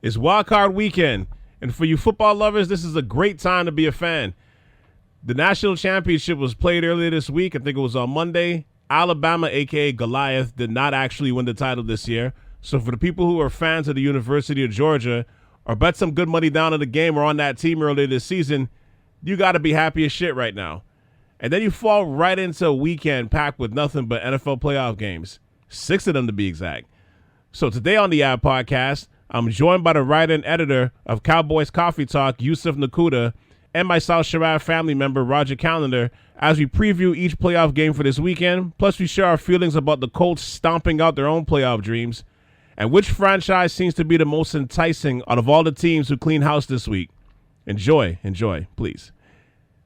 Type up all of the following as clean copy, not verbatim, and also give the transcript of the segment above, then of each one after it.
It's Wild Card Weekend, and for you football lovers, this is a great time to be a fan. The national championship was played earlier this week. I think it was on Monday. Alabama, a.k.a. Goliath, did not actually win the title this year. So for the people who are fans of the University of Georgia or bet some good money down on the game or on that team earlier this season, you got to be happy as shit right now. And then you fall right into a weekend packed with nothing but NFL playoff games, 6 of them to be exact. So today on the Ave Podcast, I'm joined by the writer and editor of Cowboys Coffee Talk, Yusuf Nakhooda, and my South Sharaf family member, Roger Callendar, as we preview each playoff game for this weekend. Plus, we share our feelings about the Colts stomping out their own playoff dreams and which franchise seems to be the most enticing out of all the teams who clean house this week. Enjoy, please.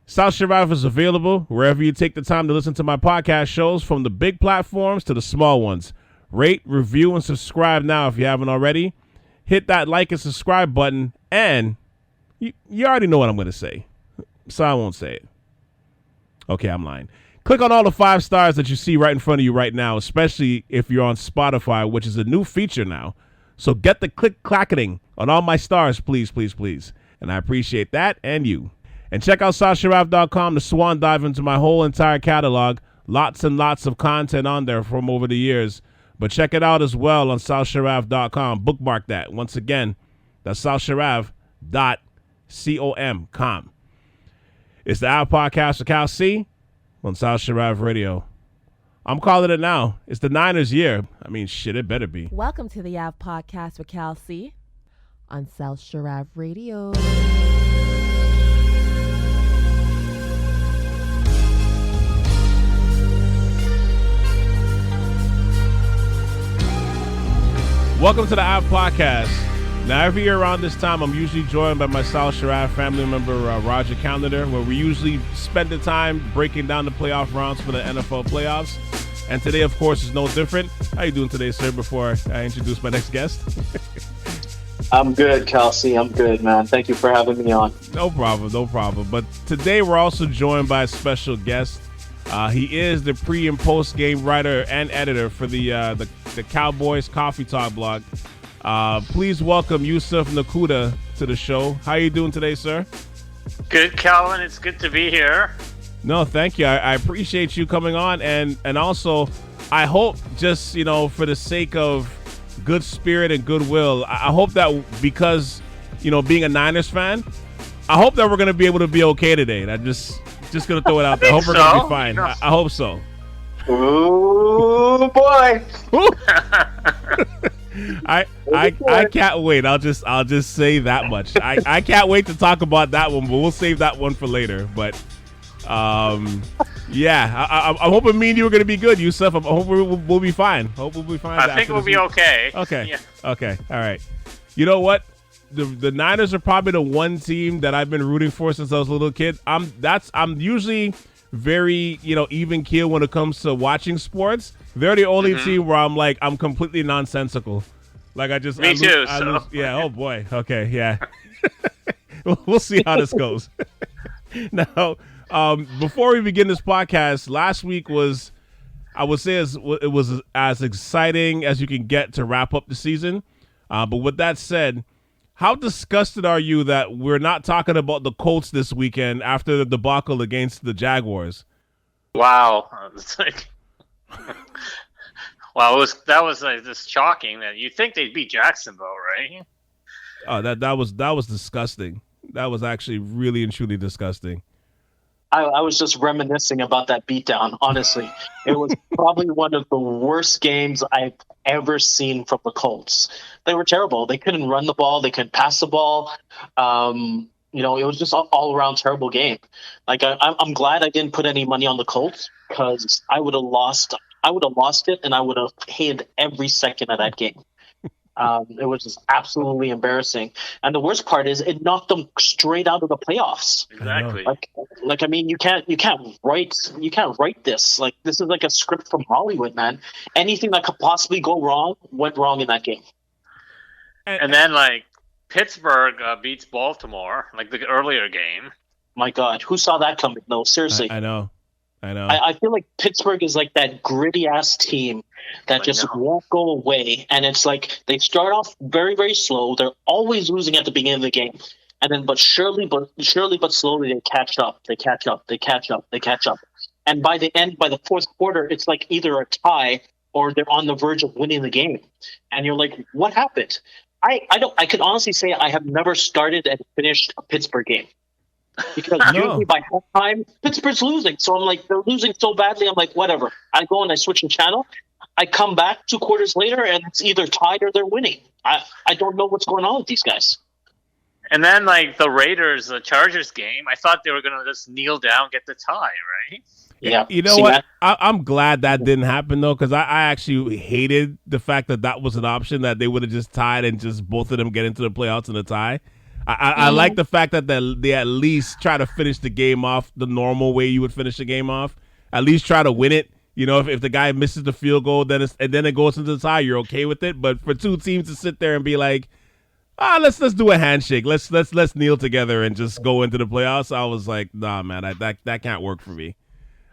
South Sharaf is available wherever you take the time to listen to my podcast shows, from the big platforms to the small ones. Rate, review, and subscribe now if you haven't already. Hit that like and subscribe button, and you already know what I'm going to say, so I won't say it. Okay, I'm lying. Click on all the 5 stars that you see right in front of you right now, especially if you're on Spotify, which is a new feature now. So get the click-clacketing on all my stars, please. And I appreciate that and you. And check out SouthSharaf.com to swan dive into my whole entire catalog. Lots and lots of content on there from over the years. But check it out as well on SouthSharaf.com. Bookmark that. Once again, that's SouthSharaf.com. It's the Ave Podcast with Cal C on South Sharaf Radio. I'm calling it now. It's the Niners year. I mean, shit, it better be. Welcome to the Ave Podcast with Cal C on South Sharaf Radio. Welcome to the Ave Podcast. Now, every year around this time, I'm usually joined by my South Sharaf family member, Roger Callendar, where we usually spend the time breaking down the playoff rounds for the NFL playoffs. And today, of course, is no different. How you doing today, sir, before I introduce my next guest? I'm good, Kelsey. I'm good, man. Thank you for having me on. No problem. But today, we're also joined by a special guest. He is the pre- and post-game writer and editor for the Cowboys Coffee Talk blog. Please welcome Yusuf Nakhooda to the show. How are you doing today, sir? Good, Calvin. It's good to be here. No, thank you. I appreciate you coming on, and also I hope, just for the sake of good spirit and goodwill, I hope that because being a Niners fan, I hope that we're going to be able to be okay today. I just going to throw it out there. I hope we're going to be fine. I hope so. Ooh, boy. I can't wait. I'll just say that much. I can't wait to talk about that one, but we'll save that one for later. But yeah, I'm hoping me and you are going to be good, Yusuf. I hope we'll be fine. I think we'll be okay. Okay. Yeah. Okay. All right. You know what? The Niners are probably the one team that I've been rooting for since I was a little kid. I'm usually very even keel when it comes to watching sports. They're the only team where I'm completely nonsensical. Like I lose. Yeah. Oh boy. Okay. Yeah. We'll see how this goes. Now, before we begin this podcast, last week was, I would say, it was as exciting as you can get to wrap up the season. But with that said, how disgusted are you that we're not talking about the Colts this weekend after the debacle against the Jaguars? Wow. It's like, wow, that was just shocking that you think they'd beat Jacksonville, right? Oh, that was disgusting. That was actually really and truly disgusting. I was just reminiscing about that beatdown, honestly. It was probably one of the worst games I've ever seen from the Colts. They were terrible. They couldn't run the ball. They couldn't pass the ball. It was just all around terrible game. Like I'm glad I didn't put any money on the Colts, because I would have lost it, and I would have hated every second of that game. It was just absolutely embarrassing. And the worst part is it knocked them straight out of the playoffs. Exactly. Like I mean, you can't write this. Like, this is like a script from Hollywood, man. Anything that could possibly go wrong went wrong in that game. And then Pittsburgh beats Baltimore, like the earlier game. My God, who saw that coming? No, seriously. I know. I know. I feel like Pittsburgh is like that gritty ass team that just won't go away. And it's like they start off very, very slow. They're always losing at the beginning of the game. And then but surely but slowly they catch up. They catch up. And by the fourth quarter, it's like either a tie or they're on the verge of winning the game. And you're like, what happened? I can honestly say I have never started and finished a Pittsburgh game. Because usually by halftime, Pittsburgh's losing. So I'm like, they're losing so badly. I'm like, whatever. I go and I switch the channel. I come back 2 quarters later, and it's either tied or they're winning. I don't know what's going on with these guys. And then, like, the Chargers game, I thought they were going to just kneel down, get the tie, right? Yeah. You know what? I'm glad that didn't happen, though, because I actually hated the fact that was an option, that they would have just tied and just both of them get into the playoffs in a tie. I like the fact that they at least try to finish the game off the normal way you would finish the game off. At least try to win it. You know, if the guy misses the field goal, then it goes into the tie, you're okay with it. But for two teams to sit there and be like, let's do a handshake. Let's kneel together and just go into the playoffs. I was like, nah, man, that can't work for me.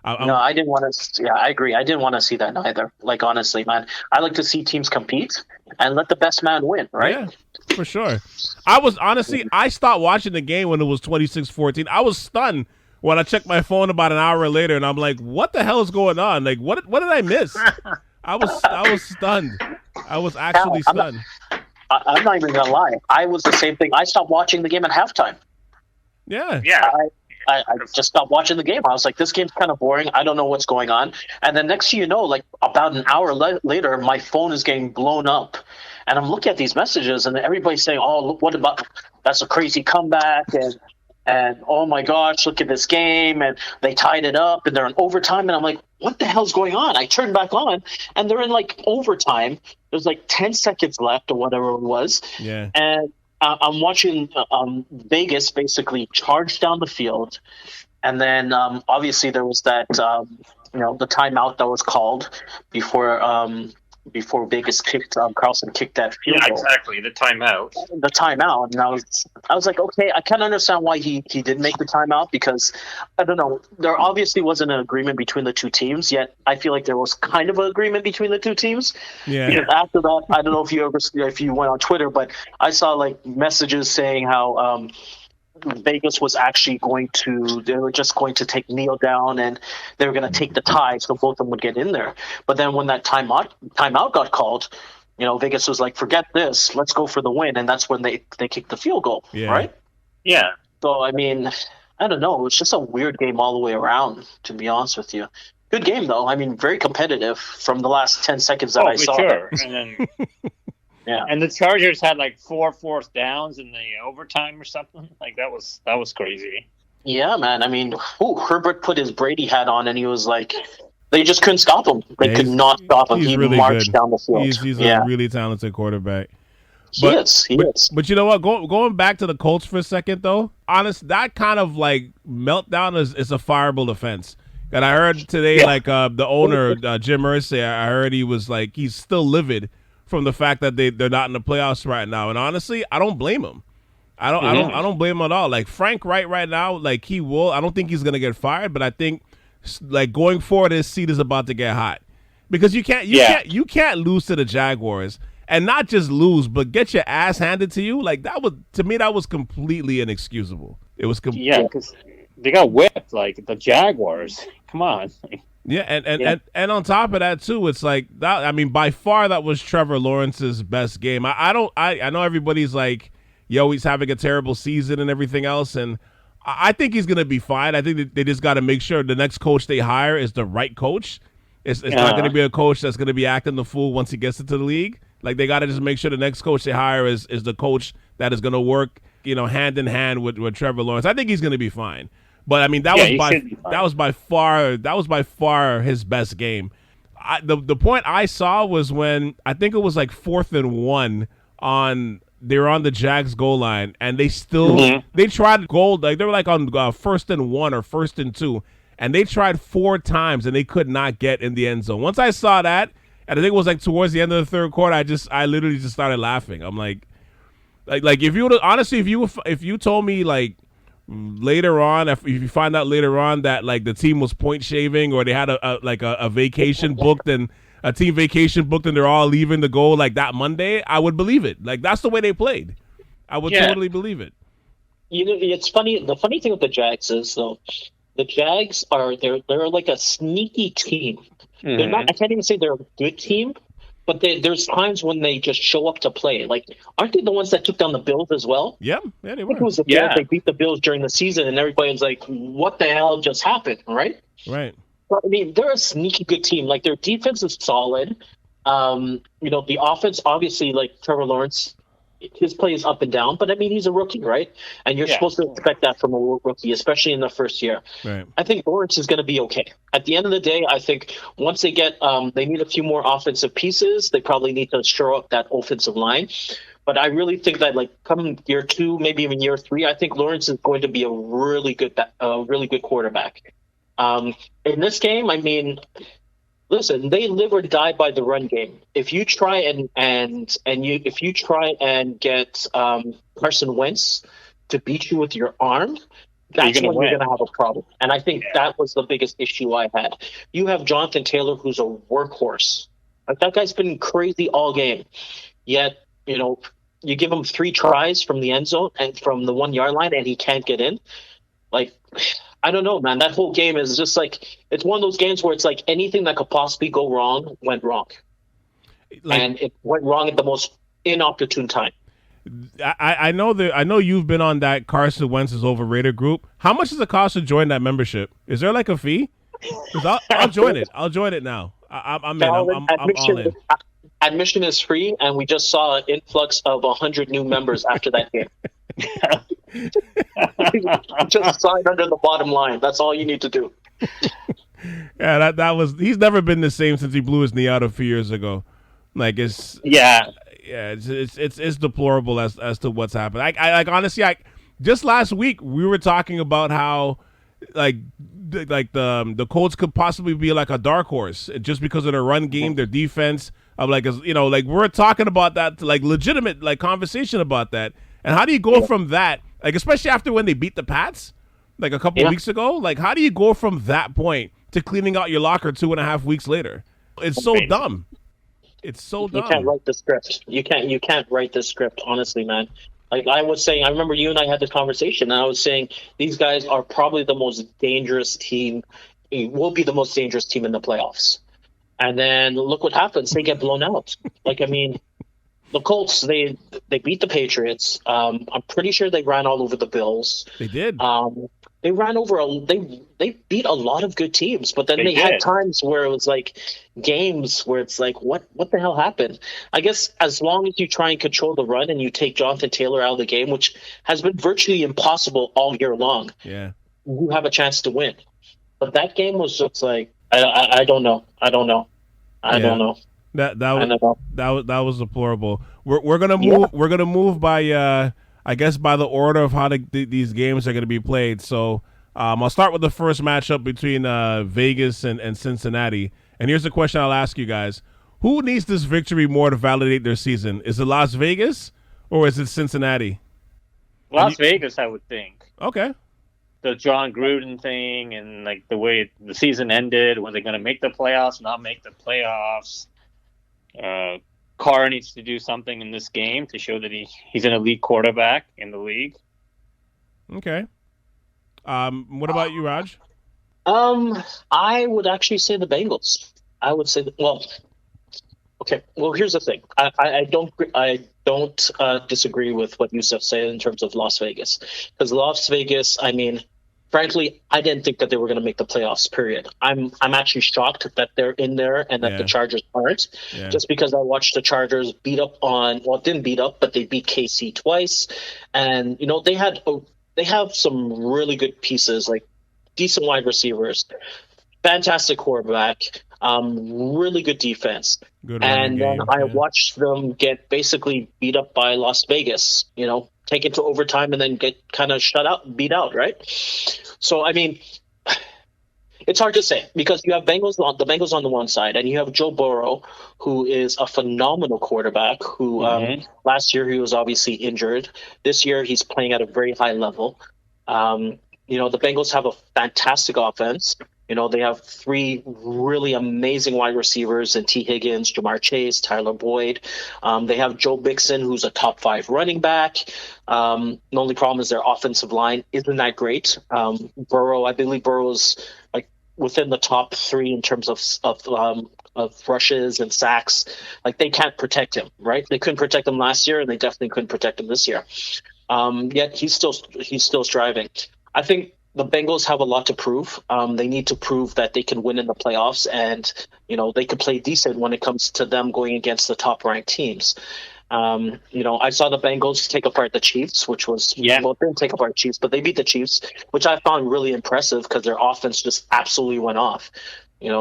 No, I didn't want to. Yeah, I agree. I didn't want to see that either. Like, honestly, man, I like to see teams compete and let the best man win, right? Yeah, for sure. I stopped watching the game when it was 26-14. I was stunned when I checked my phone about an hour later, and I'm like, what the hell is going on? Like, what did I miss? I was stunned. I was actually stunned. I'm not even gonna lie. I was the same thing. I stopped watching the game at halftime. Yeah. I just stopped watching the game. I was like, this game's kind of boring. I don't know what's going on. And then next thing you know, like about an hour later, my phone is getting blown up. And I'm looking at these messages, and everybody's saying, oh, look, what about – that's a crazy comeback. And oh, my gosh, look at this game. And they tied it up, and they're in overtime. And I'm like, what the hell's going on? I turned back on, and they're in, like, overtime. There's, like, 10 seconds left or whatever it was. Yeah. And I'm watching Vegas basically charge down the field, and then obviously there was that the timeout that was called before Vegas kicked Carlson kicked that field goal. Exactly, the timeout. And I was like, okay, I can't understand why he did make the timeout, because I don't know, there obviously wasn't an agreement between the two teams, yet I feel like there was kind of an agreement between the two teams. Yeah. Because after that, I don't know if you went on Twitter, but I saw like messages saying how Vegas was actually they were just going to take Neil down, and they were going to take the tie so both of them would get in there. But then when that timeout got called, Vegas was like, forget this, let's go for the win. And that's when they kicked the field goal, right? Yeah. So, I mean, I don't know. It was just a weird game all the way around, to be honest with you. Good game, though. I mean, very competitive from the last 10 seconds that I saw. Sure. And then yeah, and the Chargers had like 4 fourth downs in the overtime or something. Like that was crazy. Yeah, man. I mean, Herbert put his Brady hat on, and he was like, they just couldn't stop him. They could not stop him. He really marched down the field. He's a really talented quarterback. He is. But you know what? Going back to the Colts for a second, though, honest, that kind of like meltdown is a fireable offense. And I heard today, the owner Jim Irsay, I heard he was like, he's still livid from the fact that they're not in the playoffs right now. And honestly, I don't blame him. I don't blame him at all. Like Frank Wright right now, like he will. I don't think he's gonna get fired, but I think like going forward, his seat is about to get hot because you can't lose to the Jaguars, and not just lose, but get your ass handed to you. Like that was completely inexcusable. It was because they got whipped like the Jaguars. Come on. Yeah, and on top of that too, it's like that. I mean, by far that was Trevor Lawrence's best game. I know everybody's like, yo, he's having a terrible season and everything else, and I think he's gonna be fine. I think that they just got to make sure the next coach they hire is the right coach. It's not gonna be a coach that's gonna be acting the fool once he gets into the league. Like they got to just make sure the next coach they hire is the coach that is gonna work, hand in hand with Trevor Lawrence. I think he's gonna be fine. But I mean, that was by far his best game. The point I saw was when I think it was like 4th and 1 they were on the Jags goal line, and they still they tried goal, like they were like on 1st and 1 or 1st and 2, and they tried 4 times and they could not get in the end zone. Once I saw that, and I think it was like towards the end of the third quarter, I literally just started laughing. I'm like if you told me like later on, if you find out later on that like the team was point shaving or they had a vacation booked and a team vacation booked and they're all leaving to go like that Monday, I would believe it. Like that's the way they played. I would totally believe it. You know, it's funny. The funny thing with the Jags is though, the Jags are they're like a sneaky team. Mm-hmm. They're not. I can't even say they're a good team, but there's times when they just show up to play. Like, aren't they the ones that took down the Bills as well? Yeah, they were. It was the Bills. They beat the Bills during the season, and everybody was like, "What the hell just happened?" Right? Right. But, I mean, they're a sneaky good team. Like their defense is solid. You know, the offense obviously, like Trevor Lawrence. His play is up and down, but I mean, he's a rookie, right? And you're supposed to expect that from a rookie, especially in the first year. Right. I think Lawrence is going to be okay. At the end of the day, I think once they get, they need a few more offensive pieces. They probably need to shore up that offensive line. But I really think that, like, come year 2, maybe even year 3, I think Lawrence is going to be a really good quarterback. In this game, I mean. Listen, they live or die by the run game. If you try if you try and get Carson Wentz to beat you with your arm, that's when you're going to have a problem. And I think that was the biggest issue I had. You have Jonathan Taylor, who's a workhorse. Like that guy's been crazy all game. Yet, you know, you give him 3 tries from the end zone and from the 1-yard line, and he can't get in. Like. I don't know, man. That whole game is just like it's one of those games where it's like anything that could possibly go wrong went wrong, and it went wrong at the most inopportune time. I know you've been on that Carson Wentz is overrated group. How much does it cost to join that membership? Is there like a fee? I'll join it. I'll join it now. I'm in. I'm all in. Admission is free, and we just saw an influx of 100 new members after that game. Just sign under the bottom line. That's all you need to do. Yeah, that was. He's never been the same since he blew his knee out a few years ago. Like it's deplorable as to what's happened. I like honestly, just last week we were talking about how the Colts could possibly be like a dark horse just because of their run game, their defense. Of like, you know, like we're talking about that, like legitimate like conversation about that. And how do you go from that, like especially after when they beat the Pats, like a couple of weeks ago? Like how do you go from that point to cleaning out your locker 2.5 weeks later? It's so dumb. It's so dumb. You can't write the script. You can't write the script. Honestly, man. Like I was saying, I remember you and I had this conversation, and I was saying these guys are probably the most dangerous team. Will be the most dangerous team in the playoffs. And then look what happens. They get blown out. Like, I mean, the Colts, they beat the Patriots. I'm pretty sure they ran all over the Bills. They did. They ran over they beat a lot of good teams, but then they had times where it was like games where it's like, what the hell happened? I guess as long as you try and control the run and you take Jonathan Taylor out of the game, which has been virtually impossible all year long, you have a chance to win. But that game was just like, I don't know. I don't know. That was deplorable. We're gonna move. Yeah. We're gonna move by I guess by the order of how these games are gonna be played. So I'll start with the first matchup between Vegas and Cincinnati. And here's the question I'll ask you guys: who needs this victory more to validate their season? Is it Las Vegas or is it Cincinnati? Las Vegas, I would think. Okay. The John Gruden thing and like the way the season ended, were they going to make the playoffs, not make the playoffs? Carr needs to do something in this game to show that he's an elite quarterback in the league. Okay. What about you, Raj? I would actually say the Bengals. I would say okay. Well, here's the thing. I don't disagree with what Yusuf said in terms of Las Vegas, because Las Vegas, I mean, frankly, I didn't think that they were going to make the playoffs, period. I'm actually shocked that they're in there and that the Chargers aren't, just because I watched the Chargers didn't beat up, but they beat KC twice. And, you know, they have some really good pieces, like decent wide receivers, fantastic quarterback, really good defense. And then I watched them get basically beat up by Las Vegas, you know, take it to overtime and then get kind of beat out, right? So, I mean, it's hard to say because you have the Bengals on the one side, and you have Joe Burrow, who is a phenomenal quarterback, who last year he was obviously injured. This year he's playing at a very high level. The Bengals have a fantastic offense. They have three really amazing wide receivers in T. Higgins, Jamar Chase, Tyler Boyd. They have Joe Mixon, who's a top 5 running back. The only problem is their offensive line isn't that great. I believe Burrow's like within the top 3 in terms of rushes and sacks. Like they can't protect him, right? They couldn't protect him last year, and they definitely couldn't protect him this year. Yet he's still striving. I think the Bengals have a lot to prove. They need to prove that they can win in the playoffs, and they could play decent when it comes to them going against the top-ranked teams. I saw the Bengals take apart the Chiefs, which was they didn't take apart Chiefs, but they beat the Chiefs, which I found really impressive because their offense just absolutely went off.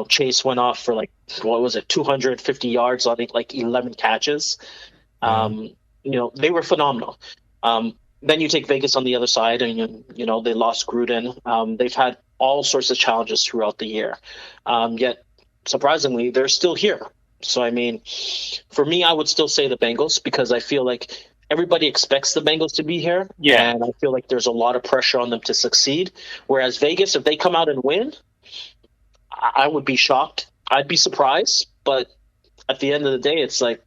Chase went off for 250 yards on 11 catches. They were phenomenal. Then you take Vegas on the other side, and they lost Gruden. They've had all sorts of challenges throughout the year, yet surprisingly, they're still here. So, for me, I would still say the Bengals because I feel like everybody expects the Bengals to be here, and I feel like there's a lot of pressure on them to succeed. Whereas Vegas, if they come out and win, I would be shocked. I'd be surprised, but at the end of the day, it's like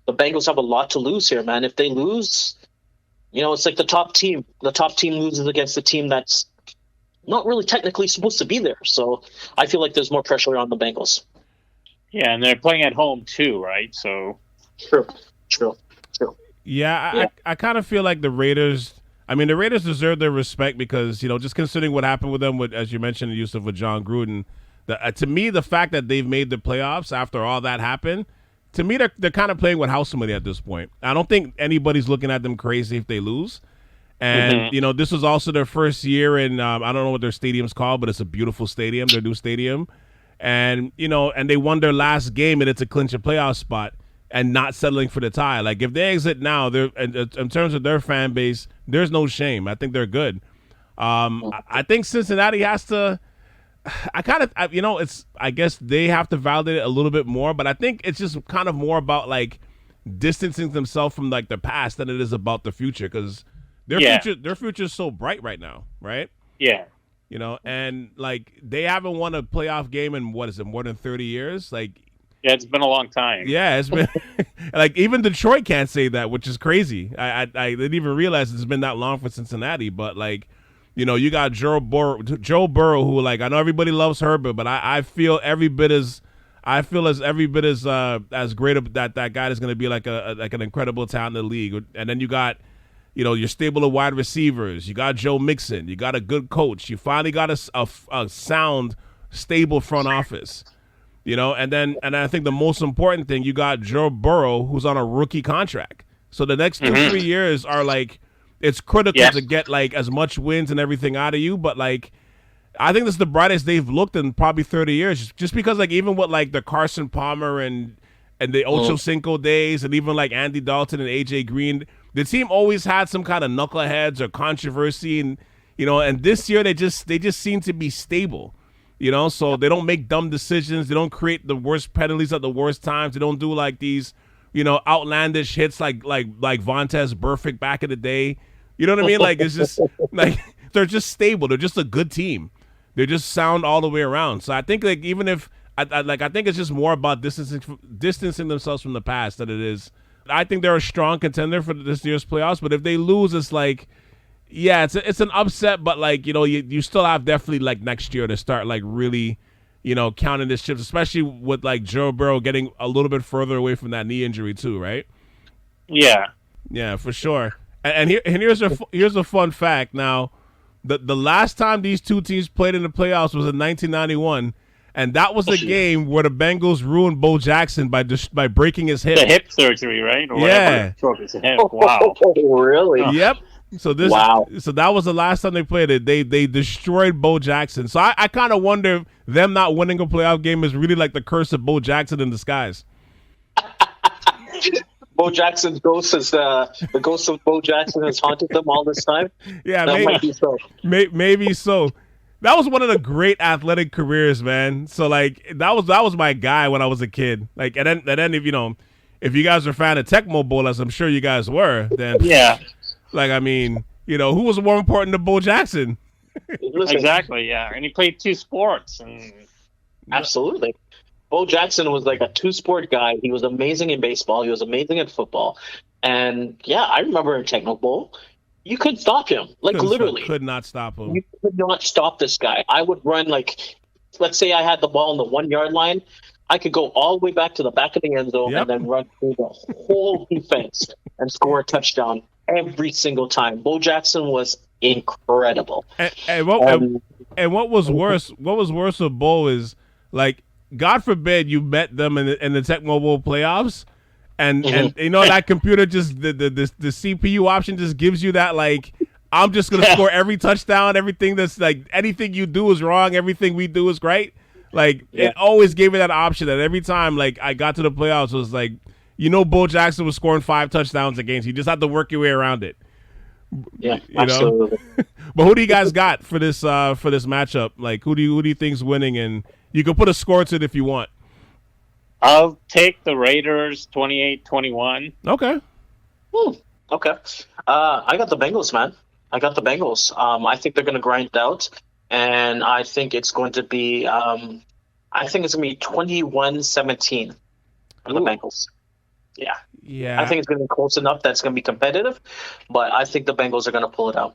the Bengals have a lot to lose here, man. If they lose, it's like the top team. The top team loses against the team that's not really technically supposed to be there. So I feel like there's more pressure on the Bengals. Yeah, and they're playing at home too, right? So True. Yeah, I kind of feel like the Raiders. The Raiders deserve their respect because just considering what happened with them, with as you mentioned, Yusuf, with John Gruden. To me, the fact that they've made the playoffs after all that happened. To me, they're kind of playing with house money at this point. I don't think anybody's looking at them crazy if they lose. And, this was also their first year in, I don't know what their stadium's called, but it's a beautiful stadium, their new stadium. And, and they won their last game, and it's a clinch a playoff spot and not settling for the tie. Like, if they exit now, they're in terms of their fan base, there's no shame. I think they're good. I think Cincinnati has to... I guess they have to validate it a little bit more, but I think it's just kind of more about distancing themselves from the past than it is about the future because their future is so bright right now, right? Yeah. And they haven't won a playoff game in what is it, more than 30 years? Yeah, it's been a long time. Yeah, it's been even Detroit can't say that, which is crazy. I didn't even realize it's been that long for Cincinnati, but you got Joe Burrow, who I know everybody loves Herbert, but I feel every bit as great that guy is going to be an incredible talent in the league. And then you got your stable of wide receivers. You got Joe Mixon. You got a good coach. You finally got a sound, stable front office. And I think the most important thing, you got Joe Burrow, who's on a rookie contract. So the next 2-3 years are it's critical to get as much wins and everything out of you, but I think this is the brightest they've looked in probably 30 years. Just because even with the Carson Palmer and the Ocho Cinco days, and even Andy Dalton and AJ Green, the team always had some kind of knuckleheads or controversy, and and this year they just seem to be stable. So they don't make dumb decisions. They don't create the worst penalties at the worst times. They don't do these outlandish hits like Vontaze Burfict back in the day. You know what I mean? It's just they're just stable. They're just a good team. They're just sound all the way around. So I think even if I think it's just more about distancing themselves from the past than it is. I think they're a strong contender for this year's playoffs. But if they lose, it's it's an upset. But you still have definitely next year to start really counting the chips, especially with Joe Burrow getting a little bit further away from that knee injury too, right? Yeah, for sure. And here's a fun fact. Now, the last time these two teams played in the playoffs was in 1991, and that was a game where the Bengals ruined Bo Jackson by breaking his hip. The hip surgery, right? Or yeah. His hip. Wow. Really? Yep. So that was the last time they played it. They destroyed Bo Jackson. So I kind of wonder if them not winning a playoff game is really the curse of Bo Jackson in disguise. Bo Jackson's ghost is the ghost of Bo Jackson has haunted them all this time. Yeah, that might be so. Maybe so. That was one of the great athletic careers, man. So that was my guy when I was a kid. And then if you guys are a fan of Tecmo Bowl, as I'm sure you guys were, then yeah. who was more important than Bo Jackson? Listen, Exactly, yeah. And he played 2 sports. And absolutely. Bo Jackson was like a two-sport guy. He was amazing in baseball. He was amazing at football. And yeah, I remember in Techno Bowl, you couldn't stop him. Literally. Could not stop him. You could not stop this guy. I would run let's say I had the ball on the 1 yard line. I could go all the way back to the back of the end zone and then run through the whole defense and score a touchdown every single time. Bo Jackson was incredible. And what was worse? What was worse with Bo is God forbid you met them in the Tech Mobile playoffs, and that computer just the CPU option just gives you that I'm just gonna score every touchdown, everything that's anything you do is wrong, everything we do is right. It always gave me that option that every time I got to the playoffs, it was Bo Jackson was scoring 5 touchdowns a game. So you just have to work your way around it. Yeah, absolutely. But who do you guys got for this matchup? Who do you think's winning? And you can put a score to it if you want. I'll take the Raiders 28-21. Okay. Okay. I got the Bengals, man. I got the Bengals. I think they're going to grind it out. And I think it's going to be 21-17 for the Bengals. Yeah. Yeah. I think it's going to be close enough that it's going to be competitive, but I think the Bengals are going to pull it out.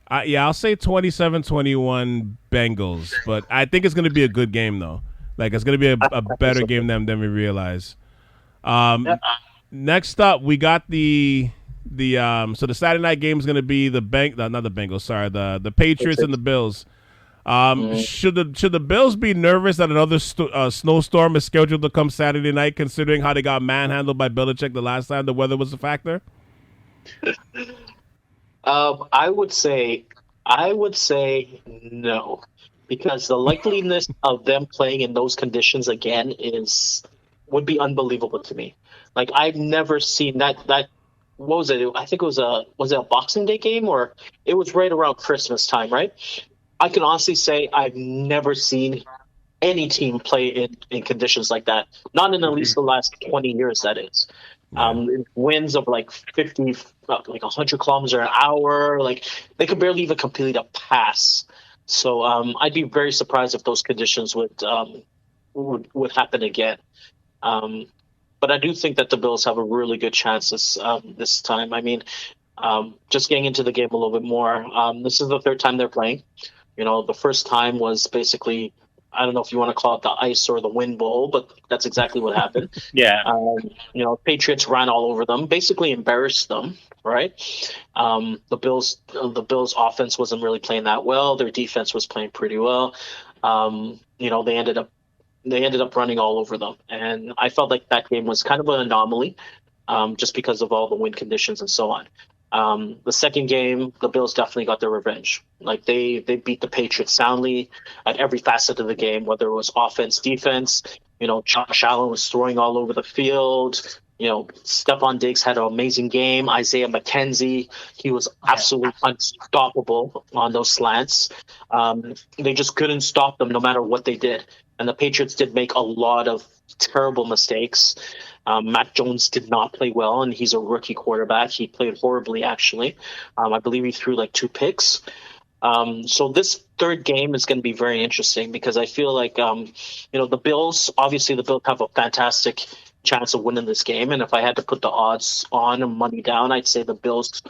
I'll say 27-21 Bengals, but I think it's going to be a good game, though. It's going to be a better game than we realize. Next up, we got the so the Saturday night game is going to be the Patriots and the Bills. Should the Bills be nervous that another snowstorm is scheduled to come Saturday night, considering how they got manhandled by Belichick the last time the weather was a factor? I would say no, because the likeliness of them playing in those conditions again would be unbelievable to me. I've never seen that. What was it? I think it was a Boxing Day game, or it was right around Christmas time, right? I can honestly say I've never seen any team play in conditions like that. Not in at least the last 20 years, that is. Winds of 50, 100 kilometers an hour. They could barely even complete a pass. So I'd be very surprised if those conditions would happen again. But I do think that the Bills have a really good chance this time. I mean, just getting into the game a little bit more, this is the third time they're playing. The first time was basically, I don't know if you want to call it the ice or the wind bowl, but that's exactly what happened. Yeah. Patriots ran all over them, basically embarrassed them, right? The Bills offense wasn't really playing that well. Their defense was playing pretty well. They ended up running all over them, and I felt like that game was kind of an anomaly, just because of all the wind conditions and so on. The second game, the Bills definitely got their revenge. They beat the Patriots soundly at every facet of the game, whether it was offense, defense. Josh Allen was throwing all over the field. Stephon Diggs had an amazing game. Isaiah McKenzie, he was absolutely unstoppable on those slants. They just couldn't stop them no matter what they did. And the Patriots did make a lot of terrible mistakes. Matt Jones did not play well, and he's a rookie quarterback. He played horribly, actually. I believe he threw 2 picks. So this third game is going to be very interesting because I feel like, the Bills have a fantastic chance of winning this game. And if I had to put the odds on and money down, I'd say the Bills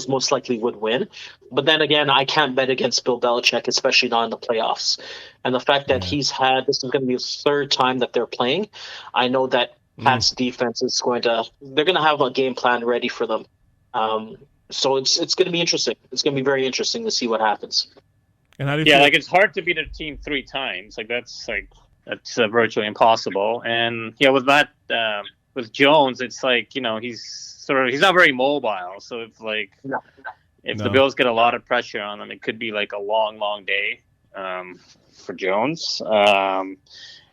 most likely would win. But then again, I can't bet against Bill Belichick, especially not in the playoffs. And the fact that this is going to be the third time that they're playing, I know that Pat's defense is they're going to have a game plan ready for them. So it's going to be interesting. It's going to be very interesting to see what happens. And how do you feel? It's hard to beat a team 3 times. That's virtually impossible. And with Jones, it's he's not very mobile. So if the Bills get a lot of pressure on them, it could be a long day for Jones.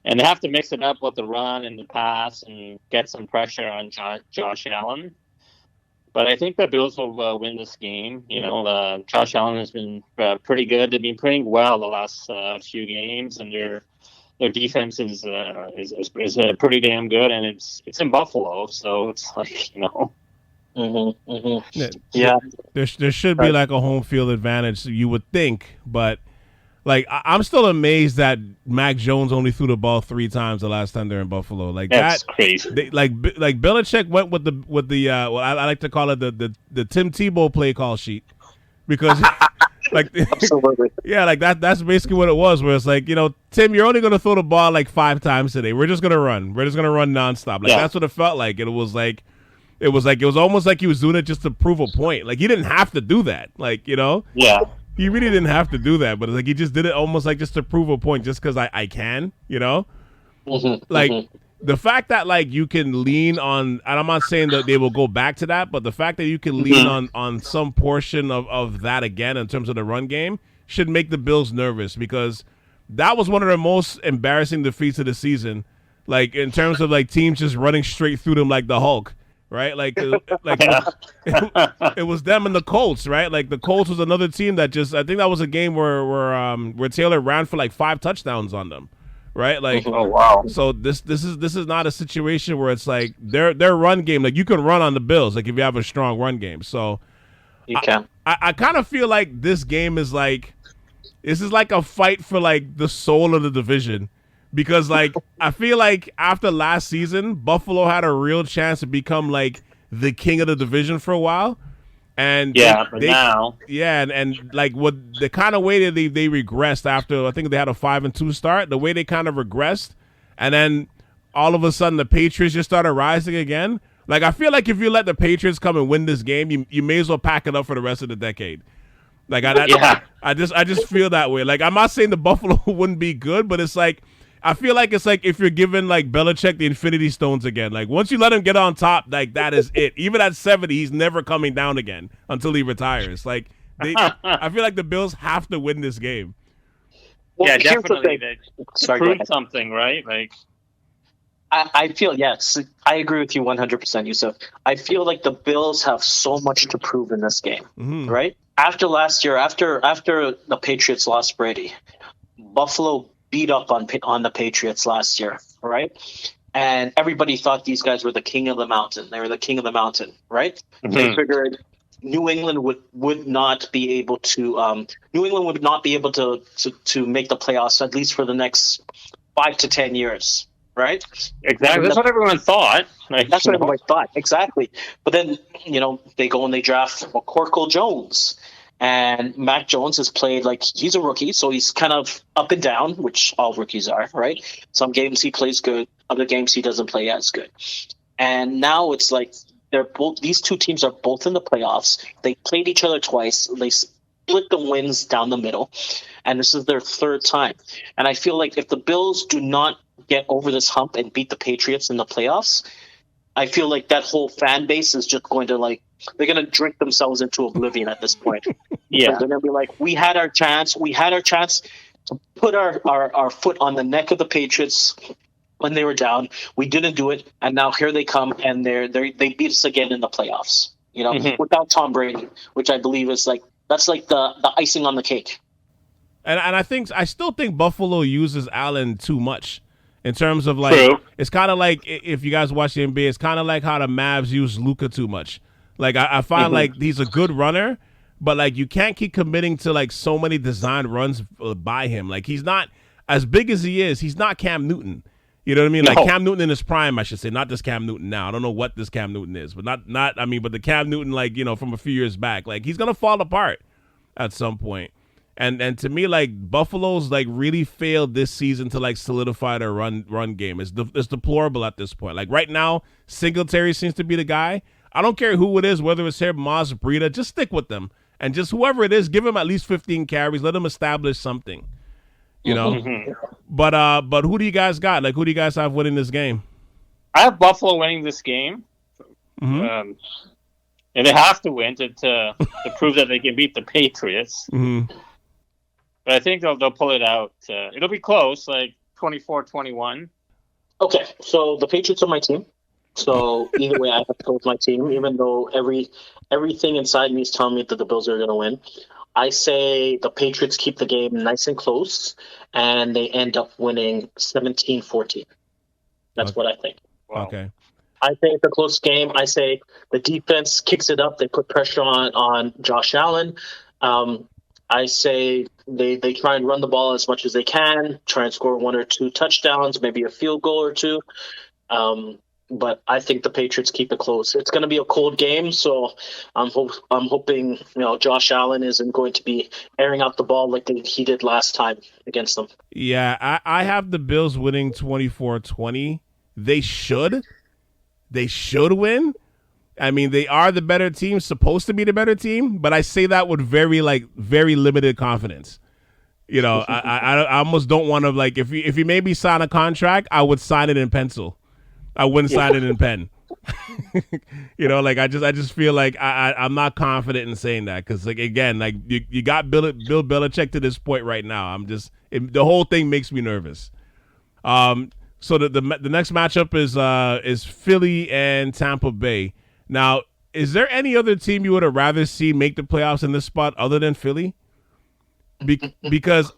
And they have to mix it up with the run and the pass and get some pressure on Josh Allen. But I think the Bills will win this game. Josh Allen has been pretty good. They've been playing well the last few games, and their defense is pretty damn good. And it's in Buffalo, so it's Yeah. There should be like a home field advantage, you would think, but like I'm still amazed that Mac Jones only threw the ball 3 times the last time they're in Buffalo. Like That's that, crazy. like Belichick went with the well, I like to call it the Tim Tebow play call sheet because like Absolutely. yeah, like that's basically what it was. Where it's like, Tim, you're only gonna throw the ball like 5 times today. We're just gonna run. We're just gonna run nonstop. Like that's what it felt like. It was almost like he was doing it just to prove a point. Like he didn't have to do that. Like Yeah. he really didn't have to do that. But it's like he just did it almost like just to prove a point, just because I can. Like the fact that like you can lean on, and I'm not saying that they will go back to that, but the fact that you can lean on some portion of that again in terms of the run game should make the Bills nervous, because that was one of the most embarrassing defeats of the season. Like in terms of like teams just running straight through them like the Hulk, right? Like it was them and the Colts, right? Like the Colts was another team that just, I think that was a game where Taylor ran for like 5 touchdowns on them. Right, like Oh wow. So this is not a situation where it's like their run game. Like you can run on the Bills, like if you have a strong run game. So You can. I kind of feel like this game is like, this is like a fight for like the soul of the division, because like I feel like after last season, Buffalo had a real chance to become like the king of the division for a while. And now and like what the kind of way that they regressed after, I think they had a 5-2 start, the way they kind of regressed, and then all of a sudden the Patriots just started rising again. Like I feel like if you let the Patriots come and win this game, you may as well pack it up for the rest of the decade. Like I just feel that way. Like I'm not saying the Buffalo wouldn't be good, but it's like I feel like it's like if you're giving like Belichick the Infinity Stones again. Like once you let him get on top, like that is it. Even at 70, he's never coming down again until he retires. Like I feel like the Bills have to win this game. Well, yeah, here's the definitely. thing. They Sorry, go prove ahead. something, right? Like I feel, yes, I agree with you 100%, Yusuf. I feel like the Bills have so much to prove in this game, right? After last year, after the Patriots lost Brady, Buffalo beat up on the Patriots last year, right? And everybody thought these guys were the king of the mountain. They were the king of the mountain, right? They figured New England would not be able to to make the playoffs, at least for the next 5 to 10 years, right? exactly. That's what everyone thought. Like, That's what everybody thought, exactly. But then, they go and they draft McCorkle Jones. And Mac Jones has played like he's a rookie, so he's kind of up and down, which all rookies are, right? Some games he plays good, other games he doesn't play as good. And now it's like these two teams are both in the playoffs. They played each other twice. They split the wins down the middle, and this is their 3rd time. And I feel like if the Bills do not get over this hump and beat the Patriots in the playoffs, I feel like that whole fan base is just going to they're going to drink themselves into oblivion at this point. Yeah. They're going to be like, we had our chance to put our foot on the neck of the Patriots when they were down. We didn't do it, and now here they come, and they beat us again in the playoffs. Without Tom Brady, which I believe is that's like the icing on the cake. And I still think Buffalo uses Allen too much. In terms of like, True. It's kind of like, if you guys watch the NBA, it's kind of like how the Mavs use Luka too much. Like I find like he's a good runner, but like you can't keep committing to like so many designed runs by him. Like he's not as big as he is. He's not Cam Newton. You know what I mean? No. Like Cam Newton in his prime, I should say, not this Cam Newton now. I don't know what this Cam Newton is, but but the Cam Newton from a few years back. Like he's gonna fall apart at some point. And to me, like Buffalo's like really failed this season to like solidify their run game. It's deplorable at this point. Like right now, Singletary seems to be the guy. I don't care who it is, whether it's him, Moss, Breida, just stick with them. And just whoever it is, give him at least 15 carries. Let him establish something. But who do you guys got? Like who do you guys have winning this game? I have Buffalo winning this game. And they have to win to prove that they can beat the Patriots. But I think they'll pull it out. It'll be close, like 24-21. Okay, so the Patriots are my team. So either way, I have to go with my team, even though everything inside me is telling me that the Bills are going to win. I say the Patriots keep the game nice and close, and they end up winning 17-14. That's what I think. Wow. Okay. I think it's a close game. I say the defense kicks it up. They put pressure on Josh Allen. I say they try and run the ball as much as they can, try and score 1 or 2 touchdowns, maybe a field goal or 2. But I think the Patriots keep it close. It's going to be a cold game, so I'm hoping Josh Allen isn't going to be airing out the ball like he did last time against them. Yeah, I have the Bills winning 24-20. They should win. I mean, they are the better team, supposed to be the better team, but I say that with very limited confidence. I almost don't want to, like, if you made me sign a contract, I would sign it in pencil. I wouldn't sign it in pen. I just feel like I'm not confident in saying that because, like, again, like you got Bill Belichick to this point right now. The whole thing makes me nervous. So the next matchup is Philly and Tampa Bay. Now, is there any other team you would have rather see make the playoffs in this spot other than Philly? Because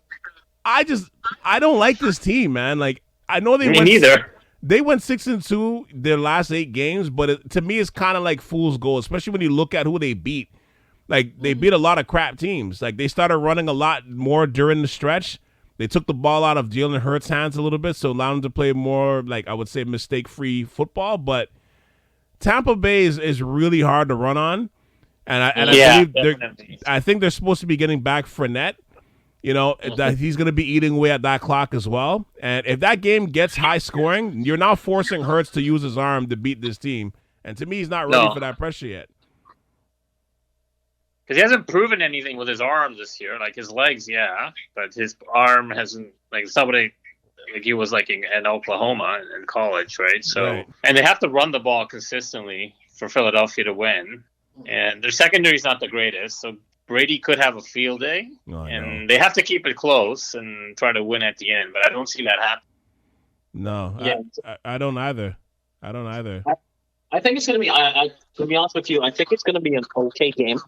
I don't like this team, man. Like, I know they went neither. They went 6-2 their last 8 games, but to me, it's kind of like fool's gold, especially when you look at who they beat. Like, they beat a lot of crap teams. Like, they started running a lot more during the stretch. They took the ball out of Jalen Hurts' hands a little bit, so allowed him to play more, like, I would say, mistake-free football. But Tampa Bay is really hard to run on, and I think they're supposed to be getting back Fournette. That he's going to be eating away at that clock as well. And if that game gets high scoring, you're now forcing Hurts to use his arm to beat this team. And to me, he's not ready for that pressure yet. Because he hasn't proven anything with his arm this year. Like, his legs, yeah, but his arm hasn't, like, somebody, like, he was, like, in Oklahoma in college, right? So, right. And they have to run the ball consistently for Philadelphia to win. And their secondary is not the greatest, so Brady could have a field day, and they have to keep it close and try to win at the end, but I don't see that happen. No, yeah. I don't either. I think it's going to be, to be honest with you, I think it's going to be an okay game.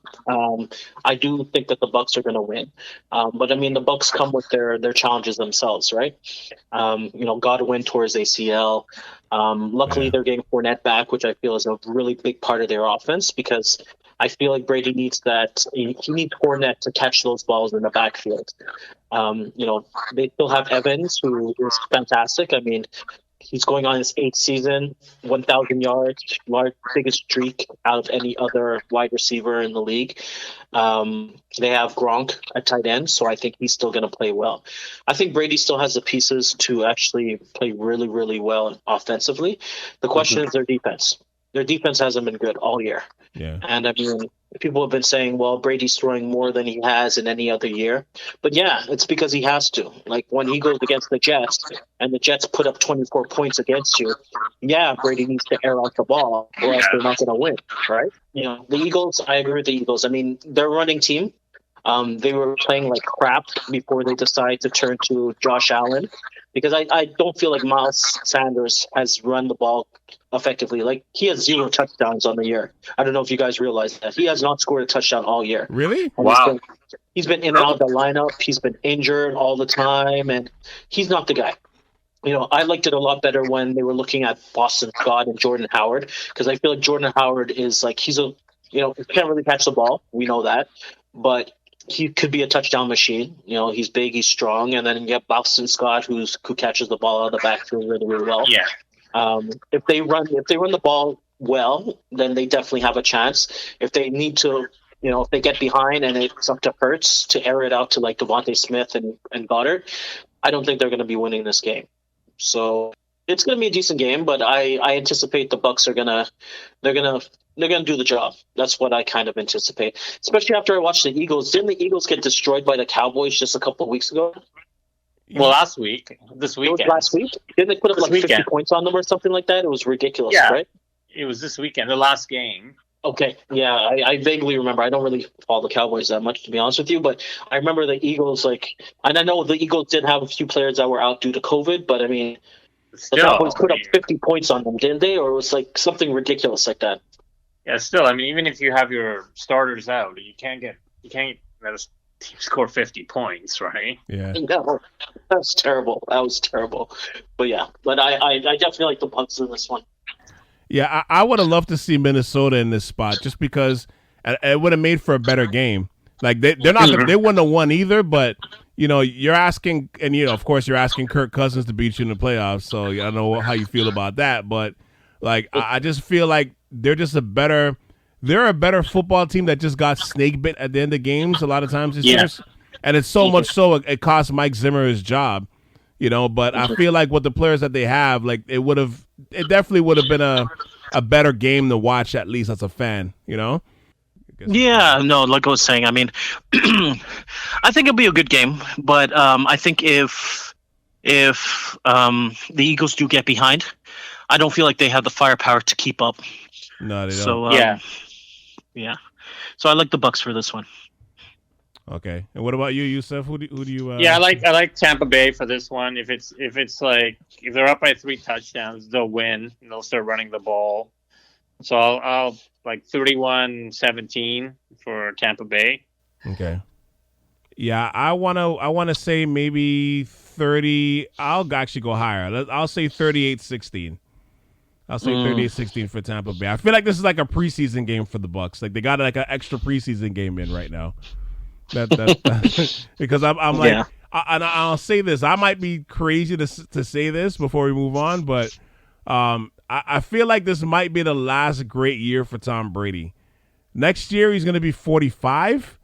I do think that the Bucs are going to win. But, I mean, the Bucs come with their challenges themselves, right? Godwin tore his ACL. Luckily, they're getting Fournette back, which I feel is a really big part of their offense because I feel like Brady needs that. He needs Fournette to catch those balls in the backfield. They still have Evans, who is fantastic. I mean, he's going on his 8th season, 1,000 yards, biggest streak out of any other wide receiver in the league. They have Gronk at tight end, so I think he's still going to play well. I think Brady still has the pieces to actually play really, really well offensively. The question is their defense. Their defense hasn't been good all year. Yeah. And I mean, people have been saying, well, Brady's throwing more than he has in any other year. But yeah, it's because he has to. Like when he goes against the Jets and the Jets put up 24 points against you, yeah, Brady needs to air out the ball or else they're not going to win, right? The Eagles, I agree with the Eagles. I mean, their running team, they were playing like crap before they decided to turn to Josh Allen because I don't feel like Miles Sanders has run the ball effectively. Like he has 0 touchdowns on the year. I don't know if you guys realize that. He has not scored a touchdown all year. Really? And wow. He's been in and out of the lineup. He's been injured all the time, and he's not the guy. I liked it a lot better when they were looking at Boston Scott and Jordan Howard because I feel like Jordan Howard is like he can't really catch the ball. We know that, but he could be a touchdown machine. He's big, he's strong, and then you have Boston Scott who catches the ball out of the backfield really, really well. Yeah. If they run the ball well, then they definitely have a chance. If they need to, if they get behind and it's up to Hurts to air it out to like Devontae Smith and Goddard, I don't think they're going to be winning this game. So it's going to be a decent game, but I anticipate the Bucs are they're gonna do the job. That's what I kind of anticipate, especially after I watched the Eagles. Didn't the Eagles get destroyed by the Cowboys just a couple of weeks ago? Well, this weekend. It was last week? Didn't they put up like 50 points on them or something like that? It was ridiculous, right? It was this weekend, the last game. Okay, yeah, I vaguely remember. I don't really follow the Cowboys that much, to be honest with you, but I remember the Eagles, and I know the Eagles did have a few players that were out due to COVID, but I mean, the Cowboys put up 50 points on them, didn't they? Or it was like something ridiculous like that. Yeah, still, I mean, even if you have your starters out, you can't let a team score 50 points, right? Yeah. No, that was terrible. But yeah, I definitely like the Bucs in this one. Yeah, I would have loved to see Minnesota in this spot just because it would have made for a better game. Like they wouldn't have won either, but you're asking, and of course you're asking Kirk Cousins to beat you in the playoffs. So I don't know how you feel about that, but like I just feel like they're a better football team that just got snake bit at the end of games a lot of times this year, and it's so much so it cost Mike Zimmer his job. But I feel like with the players that they have, like it definitely would have been a better game to watch, at least as a fan. Yeah, no, like I was saying, I mean, I think it'll be a good game, but I think if the Eagles do get behind, I don't feel like they have the firepower to keep up. No, they don't. So yeah. So I like the Bucks for this one. Okay, and what about you, Yusuf? Who do you? Yeah, I like Tampa Bay for this one. If they're up by 3 touchdowns, they'll win and they'll start running the ball. So I'll like 31-17 for Tampa Bay. Okay. Yeah, I wanna say maybe 30. I'll actually go higher. I'll say 38-16. I'll say 38-16 for Tampa Bay. I feel like this is like a preseason game for the Bucks. Like they got like an extra preseason game in right now. That because I'm like, I'll say this. I might be crazy to say this before we move on, but I feel like this might be the last great year for Tom Brady. Next year he's going to be 45.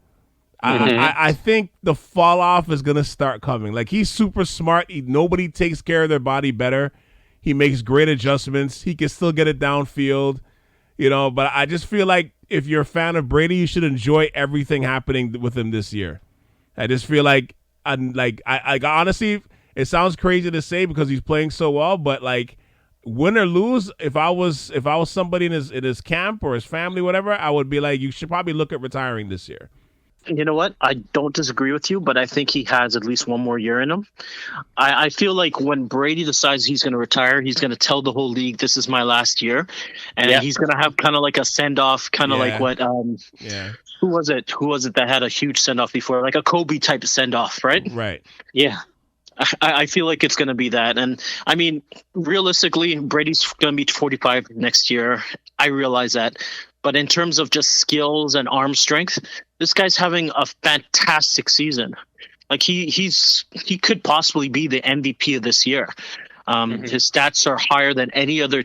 I think the fall off is going to start coming. Like he's super smart. Nobody takes care of their body better. He makes great adjustments. He can still get it downfield, but I just feel like if you're a fan of Brady, you should enjoy everything happening with him this year. I just feel like I honestly, it sounds crazy to say because he's playing so well, but like win or lose, if I was somebody in his camp or his family, whatever, I would be like, you should probably look at retiring this year. You know what? I don't disagree with you, but I think he has at least one more year in him. I feel like when Brady decides he's going to retire, he's going to tell the whole league, this is my last year. And he's going to have kind of like a send-off, kind of like what who was it that had a huge send-off before? Like a Kobe type of send-off, right? Right. Yeah. I feel like it's going to be that. And, I mean, realistically, Brady's going to be 45 next year. I realize that. But in terms of just skills and arm strength, this guy's having a fantastic season. Like he could possibly be the MVP of this year. His stats are higher than any other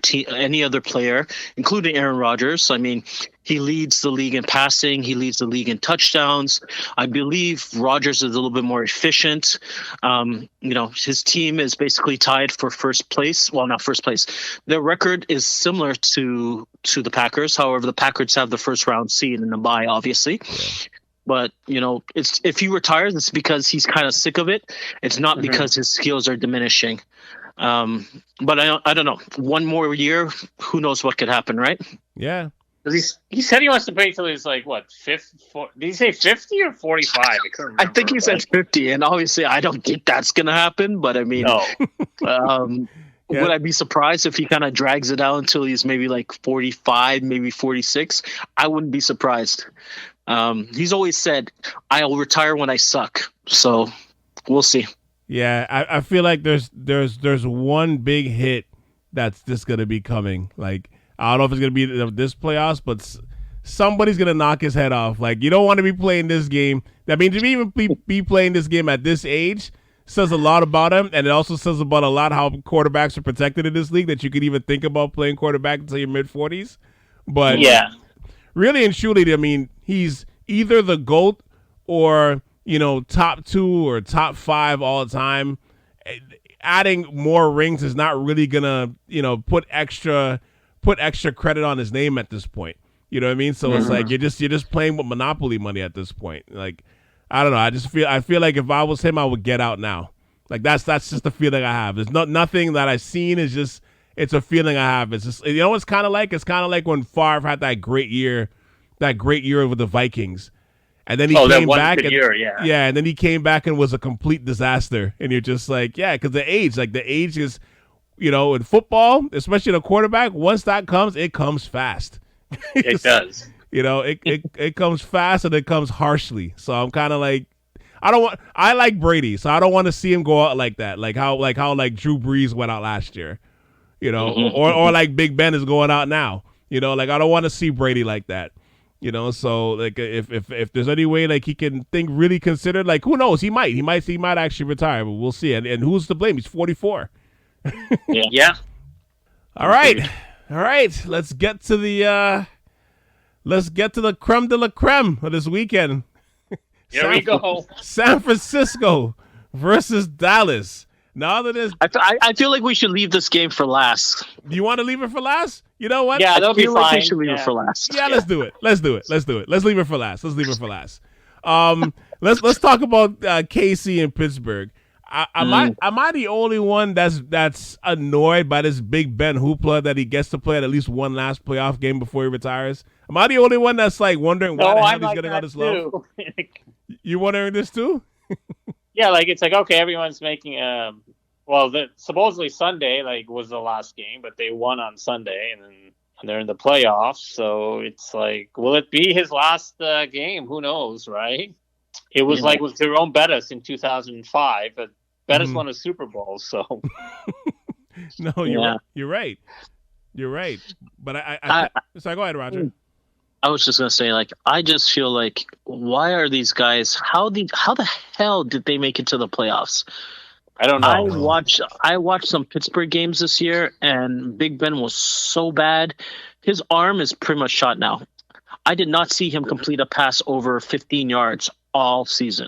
player, including Aaron Rodgers. I mean, he leads the league in passing. He leads the league in touchdowns. I believe Rodgers is a little bit more efficient. His team is basically tied for first place. Well, not first place. Their record is similar to the Packers. However, the Packers have the first round seed in the bye, obviously. Yeah. But, if he retires, it's because he's kind of sick of it. It's not because his skills are diminishing. But I don't know. One more year, who knows what could happen, right? Yeah. He said he wants to play till he's like, what, 50? Did he say 50 or 45? I think he said 50, and obviously I don't think that's going to happen. But I mean, would I be surprised if he kind of drags it out until he's maybe like 45, maybe 46? I wouldn't be surprised. He's always said, I'll retire when I suck. So we'll see. Yeah, I feel like there's one big hit that's just going to be coming. Like, I don't know if it's going to be this playoffs, but somebody's going to knock his head off. Like, you don't want to be playing this game. I mean, to even be playing this game at this age says a lot about him, and it also says about a lot how quarterbacks are protected in this league, that you could even think about playing quarterback until your mid-40s. But really and truly, I mean, he's either the GOAT or, top 2 or top 5 all the time. Adding more rings is not really going to, put extra credit on his name at this point. You know what I mean? So it's like you're just playing with Monopoly money at this point. Like, I don't know. I feel like if I was him, I would get out now. Like that's just the feeling I have. There's nothing that I've seen. It's a feeling I have. It's just, what it's kind of like? It's kind of like when Favre had that great year with the Vikings. And then he came back and then he came back and was a complete disaster. And you're just like, because the age is, in football, especially the quarterback, once that comes, it comes fast. It does. It comes fast and it comes harshly. So I'm kind of like, I like Brady, so I don't want to see him go out like that. Like how Drew Brees went out last year. you know, or like Big Ben is going out now. You know, like I don't want to see Brady like that. You know, so like if there's any way like he can really consider, like who knows, he might actually retire, but we'll see. And who's to blame? He's 44. Yeah. All right. Let's get to the creme de la creme of this weekend. Here we go. San Francisco versus Dallas. Now that is, I feel like we should leave this game for last. Do you want to leave it for last? You know what? Yeah, that'll be Like we fine. should leave it for last. Yeah, let's do it. Let's leave it for last. Let's talk about KC and Pittsburgh. Am I the only one that's annoyed by this Big Ben hoopla that he gets to play at least one last playoff game before he retires? Am I the only one that's like wondering why the hell he's getting all this love? You wondering this too? Yeah, like it's like okay, everyone's making supposedly Sunday like was the last game, but they won on Sunday and they're in the playoffs. So it's like, will it be his last game? Who knows, right? It was like with Jerome Bettis in 2005, but Bettis won a Super Bowl, so. No, you're right. But so go ahead, Roger. I was just gonna say, like, I just feel like, why are these guys? How the hell did they make it to the playoffs? I don't know. I watched some Pittsburgh games this year, and Big Ben was so bad. His arm is pretty much shot now. I did not see him complete a pass over 15 yards all season.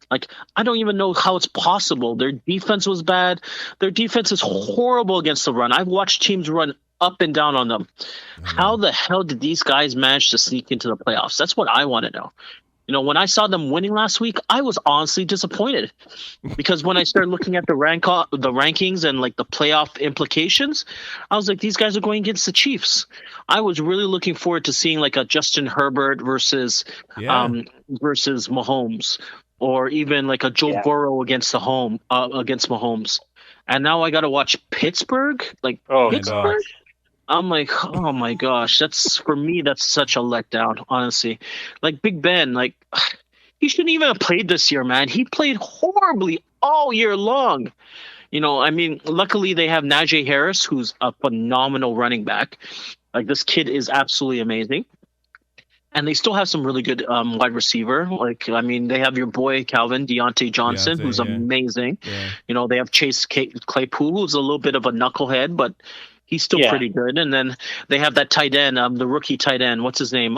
Like, I don't even know how it's possible. Their defense was bad. Their defense is horrible against the run. I've watched teams run up and down on them. How the hell did these guys manage to sneak into the playoffs? That's what I want to know. You know, when I saw them winning last week, I was honestly disappointed because when I started looking at the rankings and like the playoff implications, I was like, these guys are going against the Chiefs. I was really looking forward to seeing like a Justin Herbert versus Mahomes, or even like a Joe Burrow against Mahomes. And now I got to watch Pittsburgh. Pittsburgh. I'm like, oh my gosh, that's such a letdown, honestly. Like Big Ben, like he shouldn't even have played this year, man. He played horribly all year long. You know, I mean, luckily they have Najee Harris, who's a phenomenal running back. Like this kid is absolutely amazing. And they still have some really good wide receiver. Like, I mean, they have your boy Deontay Johnson, who's amazing. Yeah. You know, they have Chase Claypool, who's a little bit of a knucklehead, but he's still pretty good. And then they have that tight end, the rookie tight end. What's his name?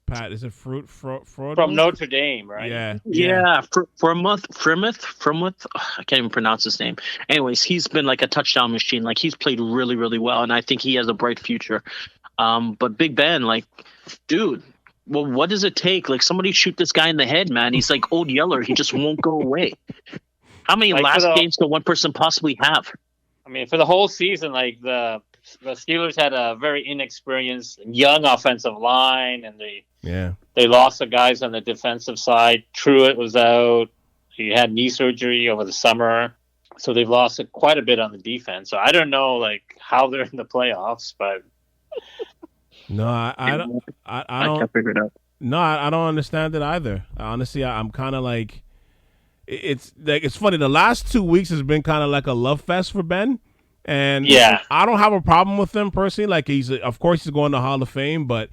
Pat, is it Fraud? From Notre Dame, right? Yeah. Fromouth. I can't even pronounce his name. Anyways, he's been like a touchdown machine. Like he's played really, really well, and I think he has a bright future. But Big Ben, like, dude, well, what does it take? Like, somebody shoot this guy in the head, man. He's like Old Yeller. He just won't go away. How many last games can one person possibly have? I mean, for the whole season, like the Steelers had a very inexperienced young offensive line, and they lost the guys on the defensive side. Truitt was out. He had knee surgery over the summer, so they've lost quite a bit on the defense. So I don't know, like, how they're in the playoffs, but no, I don't. I can't figure it out. No, I don't understand it either. Honestly, I'm kind of like. It's like, it's funny. The last 2 weeks has been kind of like a love fest for Ben, and I don't have a problem with him personally. Like of course he's going to Hall of Fame, but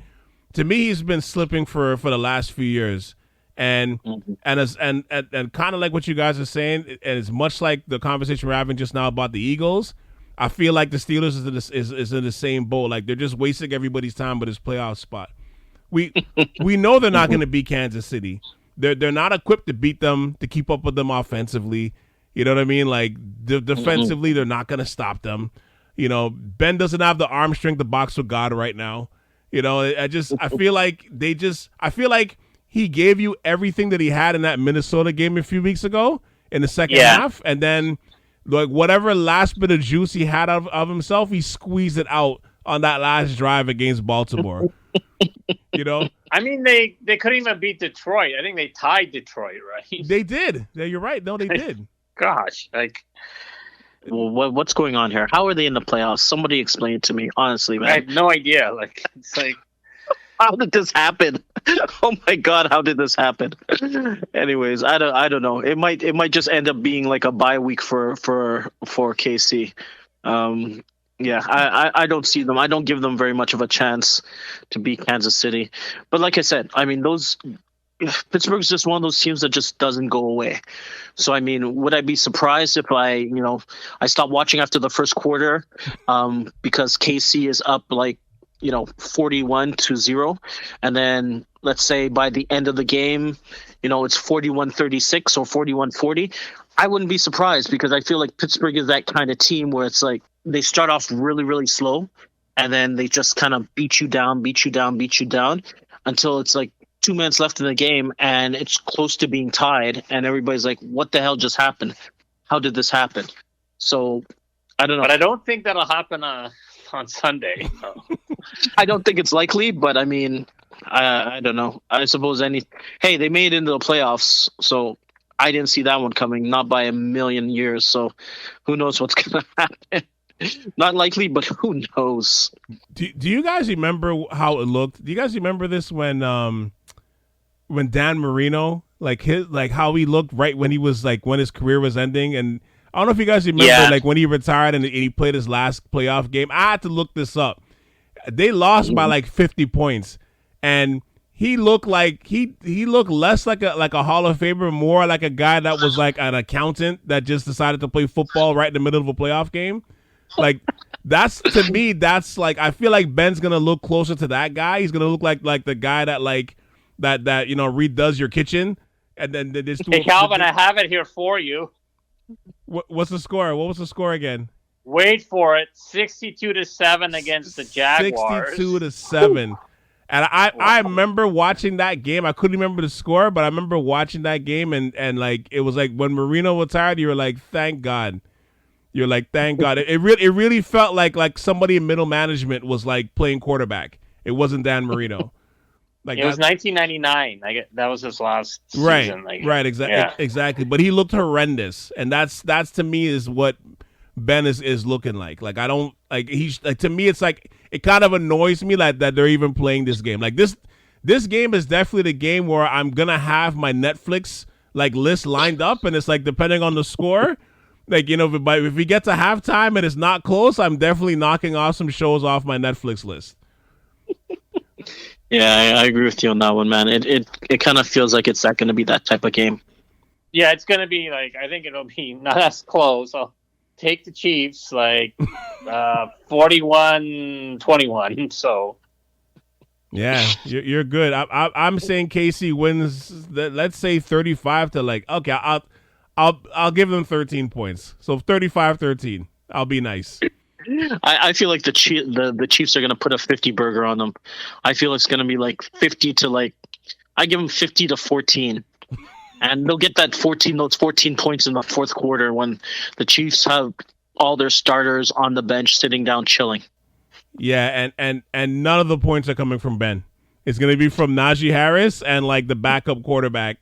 to me he's been slipping for the last few years, and kind of like what you guys are saying, and it's much like the conversation we're having just now about the Eagles. I feel like the Steelers is in the same boat. Like they're just wasting everybody's time with this playoff spot. We know they're not going to beat Kansas City. They're not equipped to beat them, to keep up with them offensively. You know what I mean? Like defensively, they're not going to stop them. You know, Ben doesn't have the arm strength to box with God right now. You know, I feel like he gave you everything that he had in that Minnesota game a few weeks ago in the second half, and then like whatever last bit of juice he had of himself, he squeezed it out on that last drive against Baltimore. You know, I mean, they couldn't even beat Detroit. I think they tied Detroit, right? They did. Yeah, you're right. No, they did. Gosh, like, well, what's going on here? How are they in the playoffs? Somebody explain it to me, honestly, man. I have no idea. Like, it's like, how did this happen? Oh my God, how did this happen? Anyways, I don't know. It might just end up being like a bye week for KC. Yeah, I don't see them. I don't give them very much of a chance to beat Kansas City. But like I said, I mean, Pittsburgh's just one of those teams that just doesn't go away. So, I mean, would I be surprised if I stopped watching after the first quarter because KC is up 41-0. And then let's say by the end of the game, it's 41-36 or 41-40. I wouldn't be surprised because I feel like Pittsburgh is that kind of team where it's like they start off really, really slow and then they just kind of beat you down until it's like 2 minutes left in the game and it's close to being tied and everybody's like, what the hell just happened? How did this happen? So I don't know. But I don't think that'll happen on Sunday. So. I don't think it's likely, but I mean, I don't know. I suppose hey, they made it into the playoffs, so I didn't see that one coming, not by a million years. So who knows what's going to happen? Not likely, but who knows? Do you guys remember how it looked? Do you guys remember this when Dan Marino, how he looked right when he was when his career was ending? And I don't know if you guys remember when he retired and he played his last playoff game. I had to look this up. They lost by 50 points, and he looked he looked less like a Hall of Famer, more like a guy that was an accountant that just decided to play football right in the middle of a playoff game. That's to me. That's I feel like Ben's gonna look closer to that guy. He's gonna look like the guy that that redoes your kitchen, and then this. Hey Calvin, I have it here for you. What's the score? What was the score again? Wait for it. 62-7 against the Jaguars. 62-7. And I remember watching that game. I couldn't remember the score, but I remember watching that game, and it was when Marino retired, you were like, thank God. You're like, thank God. It really felt like somebody in middle management was playing quarterback. It wasn't Dan Marino. It was 1999. That was his last season. Right, exactly. But he looked horrendous, and that's to me is what Ben is looking like. I don't he's to me it's it kind of annoys me that they're even playing this game. This game is definitely the game where I'm gonna have my Netflix list lined up, and it's depending on the score. If we get to halftime and it's not close, I'm definitely knocking off some shows off my Netflix list. Yeah, I agree with you on that one, man. It kind of feels like it's not going to be that type of game. Yeah, it's going to be I think it'll be not as close. I'll take the Chiefs 41-21. So. Yeah, you're good. I'm saying KC wins. Let's say 35 to okay. I'll give them 13 points. So 35-13. I'll be nice. I feel like the Chiefs are going to put a 50 burger on them. I feel it's going to be 50 to I give them 50-14. And they'll get those 14 points in the fourth quarter when the Chiefs have all their starters on the bench sitting down chilling. Yeah, and none of the points are coming from Ben. It's going to be from Najee Harris and the backup quarterback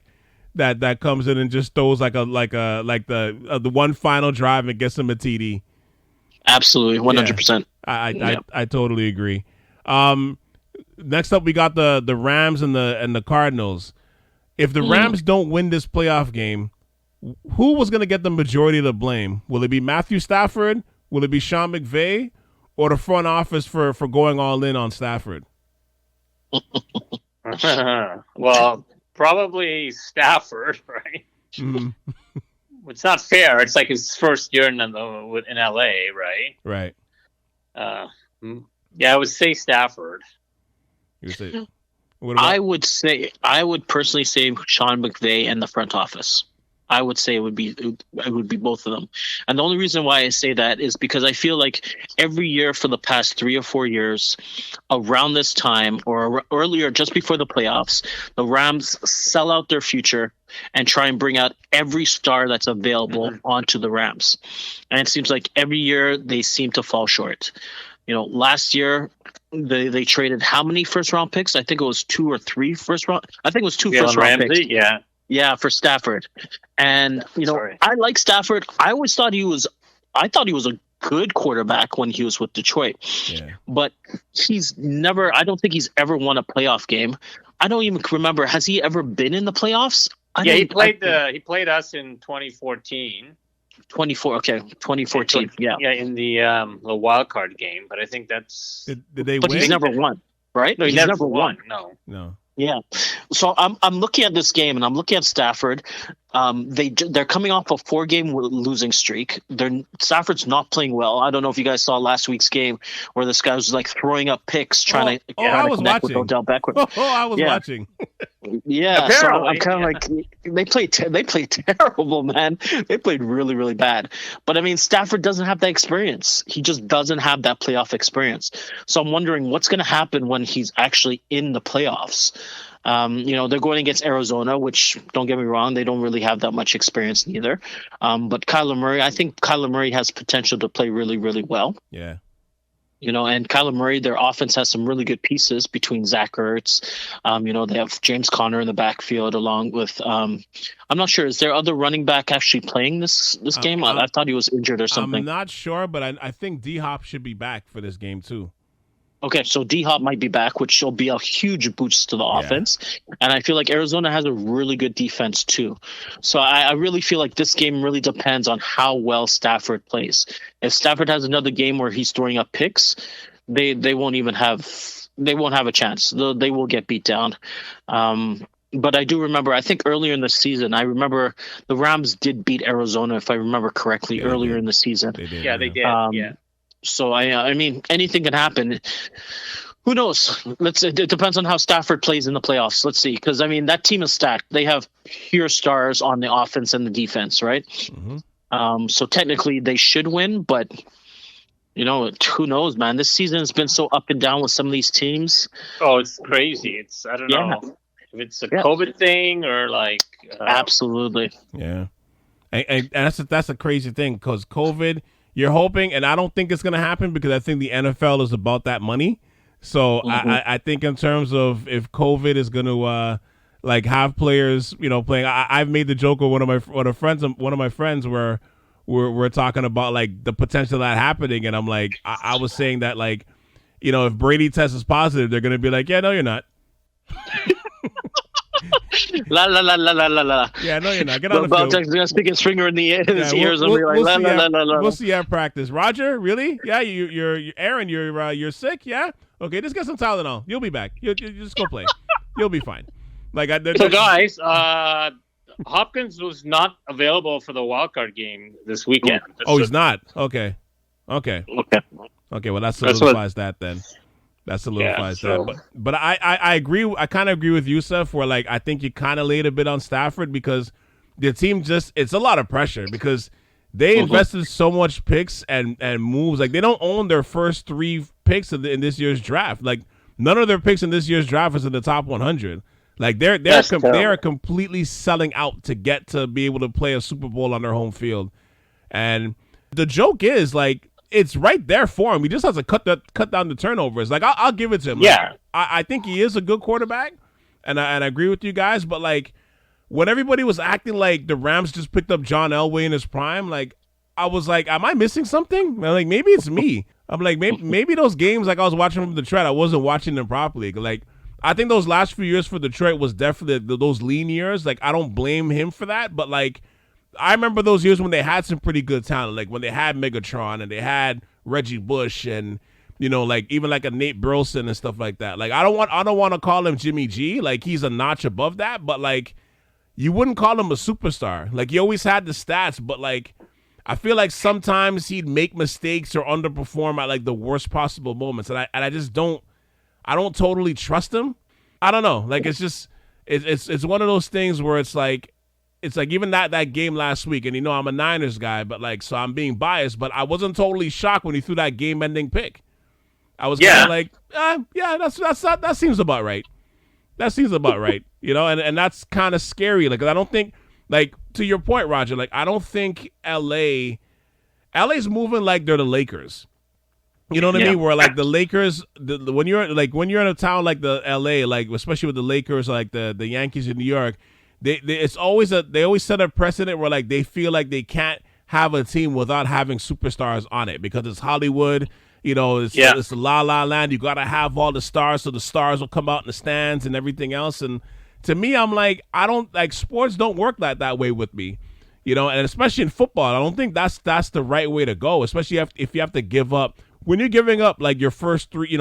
that comes in and just throws the one final drive and gets him a TD. Absolutely, 100%. Yeah, I totally agree. Next up, we got the Rams and the Cardinals. If the Rams don't win this playoff game, who was going to get the majority of the blame? Will it be Matthew Stafford? Will it be Sean McVay? Or the front office for going all in on Stafford? Well, probably Stafford, right? Mm-hmm. It's not fair. It's his first year in LA, right? Right. Yeah, I would say Stafford. You would say, I would personally say Sean McVay and the front office. I would say it would be both of them. And the only reason why I say that is because I feel like every year for the past 3 or 4 years, around this time or earlier, just before the playoffs, the Rams sell out their future and try and bring out every star that's available onto the Rams. And it seems like every year they seem to fall short. Last year they traded how many first round picks? I think it was 2 or 3 first round. I think it was 2 first round picks. Yeah. Yeah, for Stafford. And, I like Stafford. I thought he was a good quarterback when he was with Detroit. Yeah. But I don't think he's ever won a playoff game. I don't even remember. Has he ever been in the playoffs? He played us in 2014. 24. Okay, 2014. Yeah. Yeah, in the wild card game, but I think that's. Did they But win? he's never won, right? No, he he's never won. No. Yeah. So I'm looking at this game and I'm looking at Stafford. They're coming off a 4-game losing streak. Stafford's not playing well. I don't know if you guys saw last week's game where this guy was like throwing up picks trying to connect with Odell Beckham. I was watching. Yeah, Apparently, so I'm kind of like they played terrible, man. They played really, really bad. But I mean, Stafford doesn't have that experience. He just doesn't have that playoff experience. So I'm wondering what's going to happen when he's actually in the playoffs. They're going against Arizona, which, don't get me wrong, they don't really have that much experience neither. But I think Kyler Murray has potential to play really, really well. Yeah. And Kyler Murray, their offense has some really good pieces between Zach Ertz. They have James Conner in the backfield along with, I'm not sure, is there other running back actually playing this game? I thought he was injured or something. I'm not sure, but I think D-Hop should be back for this game too. Okay, so D-Hop might be back, which will be a huge boost to the offense. And I feel like Arizona has a really good defense too. So I really feel like this game really depends on how well Stafford plays. If Stafford has another game where he's throwing up picks, they won't have a chance. They will get beat down. But I do remember, I think earlier in the season, the Rams did beat Arizona, if I remember correctly, earlier in the season. They did. Yeah, they did. So I mean, anything can happen. Who knows? It depends on how Stafford plays in the playoffs. Let's see, because I mean that team is stacked. They have pure stars on the offense and the defense, right? Mm-hmm. So technically they should win, but who knows, man? This season has been so up and down with some of these teams. Oh, it's crazy. I don't know if it's a COVID thing or like. Absolutely. Yeah, and that's a crazy thing because COVID. You're hoping, and I don't think it's going to happen because I think the NFL is about that money. So I think in terms of if COVID is going to have players, playing. I've made the joke with one of my friends where we're talking about like the potential of that happening, and I'm like, I was saying that if Brady tests positive, they're going to be like, yeah, no, you're not. La la la la la la la. Yeah, no, you're not. Get on the field. Belichick's gonna stick his finger in his ears and be like, la la la la. We'll see you at practice. Roger, really? Yeah, you're Aaron. You're sick. Yeah. Okay, just get some Tylenol. You'll be back. You just go play. You'll be fine. So guys, Hopkins was not available for the wildcard game this weekend. He's not. Okay. Well, that solidifies that then. That solidifies that. But I agree. I kind of agree with Yusuf where I think you kind of laid a bit on Stafford because the team it's a lot of pressure because they invested so much picks and moves. Like they don't own their first 3 picks in this year's draft. Like none of their picks in this year's draft is in the top 100. Like they are completely selling out to get to be able to play a Super Bowl on their home field. And the joke is it's right there for him. He just has to cut down the turnovers. I'll give it to him. I think he is a good quarterback, and I agree with you guys. But when everybody was acting like the Rams just picked up John Elway in his prime, I was like, am I missing something? I'm maybe it's me. I'm maybe those games I was watching from Detroit, I wasn't watching them properly. I think those last few years for Detroit was definitely those lean years. I don't blame him for that, but I remember those years when they had some pretty good talent, when they had Megatron and they had Reggie Bush and even a Nate Burleson and stuff like that. I don't want to call him Jimmy G, he's a notch above that, but you wouldn't call him a superstar. He always had the stats, but I feel like sometimes he'd make mistakes or underperform at the worst possible moments, and I just don't totally trust him. I don't know, it's just it's one of those things where it's even that game last week, and I'm a Niners guy, but so I'm being biased, but I wasn't totally shocked when he threw that game-ending pick. I was kind of that seems about right. That seems about right, and that's kind of scary. I don't think, to your point, Roger, I don't think LA's moving like they're the Lakers. You know what I mean? Where the Lakers, when you're in a town like the LA, especially with the Lakers, the Yankees in New York. They always set a precedent where they feel like they can't have a team without having superstars on it because it's Hollywood, it's La La Land. You got to have all the stars so the stars will come out in the stands and everything else. And to me, I'm I don't sports don't work that way with me. And especially in football, I don't think that's the right way to go, especially if you have to give up. When you're giving up like your first three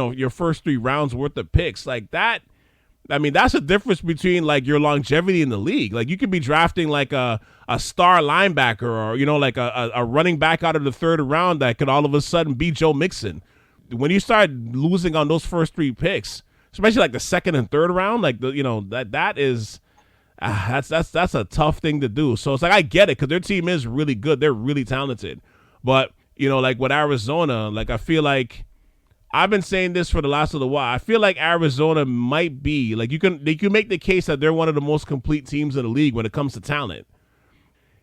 rounds worth of picks like that, I mean, that's the difference between like your longevity in the league. Like you could be drafting like a star linebacker or, like a running back out of the third round that could all of a sudden be Joe Mixon. When you start losing on those first 3 picks, especially like the second and third round, like that is that's a tough thing to do. So it's like I get it because their team is really good, they're really talented, but like with Arizona, like I feel like I've been saying this for the last little while. I feel like Arizona might be like you can make the case that they're one of the most complete teams in the league when it comes to talent.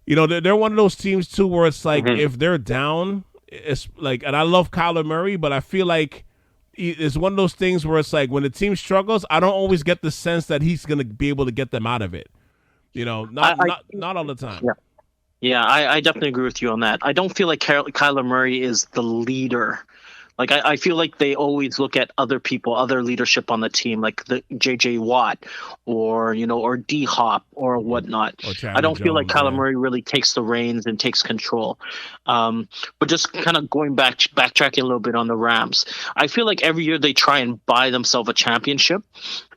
They're one of those teams too where it's like if they're down, it's like, and I love Kyler Murray, but I feel like it's one of those things where it's like when the team struggles, I don't always get the sense that he's going to be able to get them out of it. Not all the time. Yeah, I definitely agree with you on that. I don't feel like Kyler Murray is the leader. Like I feel like they always look at other people, other leadership on the team, like the J.J. Watt or D Hop or whatnot. I don't feel like Kyler Murray really takes the reins and takes control. But just kind of backtracking a little bit on the Rams, I feel like every year they try and buy themselves a championship,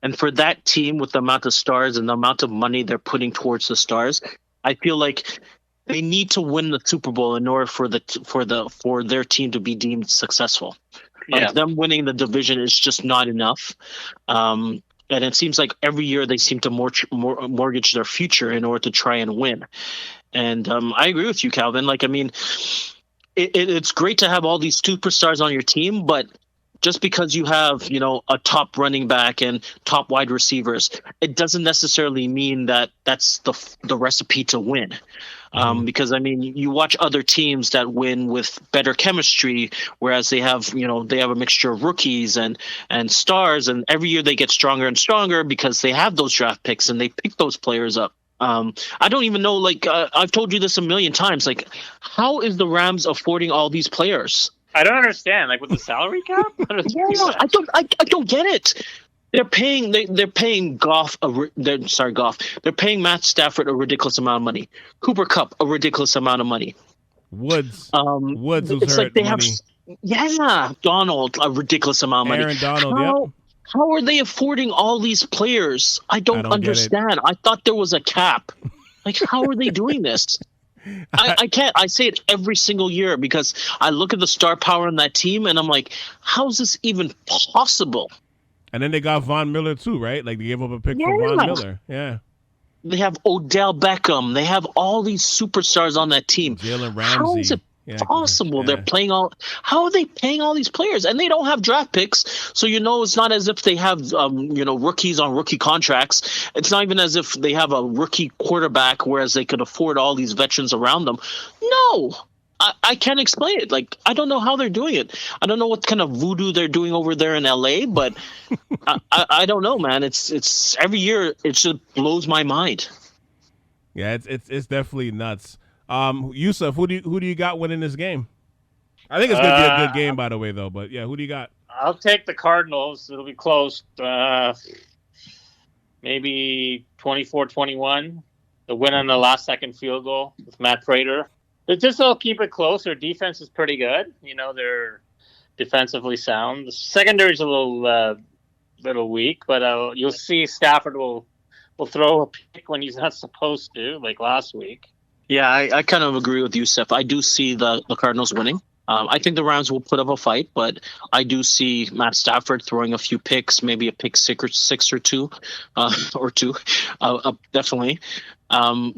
and for that team with the amount of stars and the amount of money they're putting towards the stars, I feel like they need to win the Super Bowl in order for their team to be deemed successful. Yeah. Them winning the division is just not enough. And it seems like every year they seem to mortgage their future in order to try and win. And I agree with you, Calvin. Like, I mean, it's great to have all these superstars on your team, but just because you have, a top running back and top wide receivers, it doesn't necessarily mean that that's the recipe to win. Because I mean, you watch other teams that win with better chemistry, whereas they have a mixture of rookies and stars, and every year they get stronger and stronger because they have those draft picks and they pick those players up. I don't even know, like I've told you this a million times, like how is the Rams affording all these players? I don't understand. Like with the salary cap? I don't get it. They're paying Goff. They're paying Matt Stafford a ridiculous amount of money. Cooper Kupp a ridiculous amount of money. Woods was it's hurt like they money. Donald a ridiculous amount of money. Aaron Donald. How are they affording all these players? I don't understand. I thought there was a cap. Like, how are they doing this? I can't. I say it every single year because I look at the star power in that team and I'm like, how is this even possible? And then they got Von Miller too, right? Like they gave up a pick for Von Miller. Yeah. They have Odell Beckham. They have all these superstars on that team. Jalen Ramsey. How is it possible? They're playing how are they paying all these players? And they don't have draft picks. So, it's not as if they have, rookies on rookie contracts. It's not even as if they have a rookie quarterback, whereas they could afford all these veterans around them. No, I can't explain it. Like, I don't know how they're doing it. I don't know what kind of voodoo they're doing over there in LA, but I don't know, man. It's every year it just blows my mind. Yeah, it's definitely nuts. Yusuf, who do you got winning this game? I think it's gonna be a good game, by the way, though. But yeah, who do you got? I'll take the Cardinals. It'll be close. Maybe 24-21. The win on the last-second field goal with Matt Prater. They'll keep it close. Their defense is pretty good. They're defensively sound. The secondary's a little weak, but you'll see Stafford will throw a pick when he's not supposed to, like last week. Yeah, I kind of agree with you, Seth. I do see the Cardinals winning. I think the Rams will put up a fight, but I do see Matt Stafford throwing a few picks, maybe a pick six or two, definitely.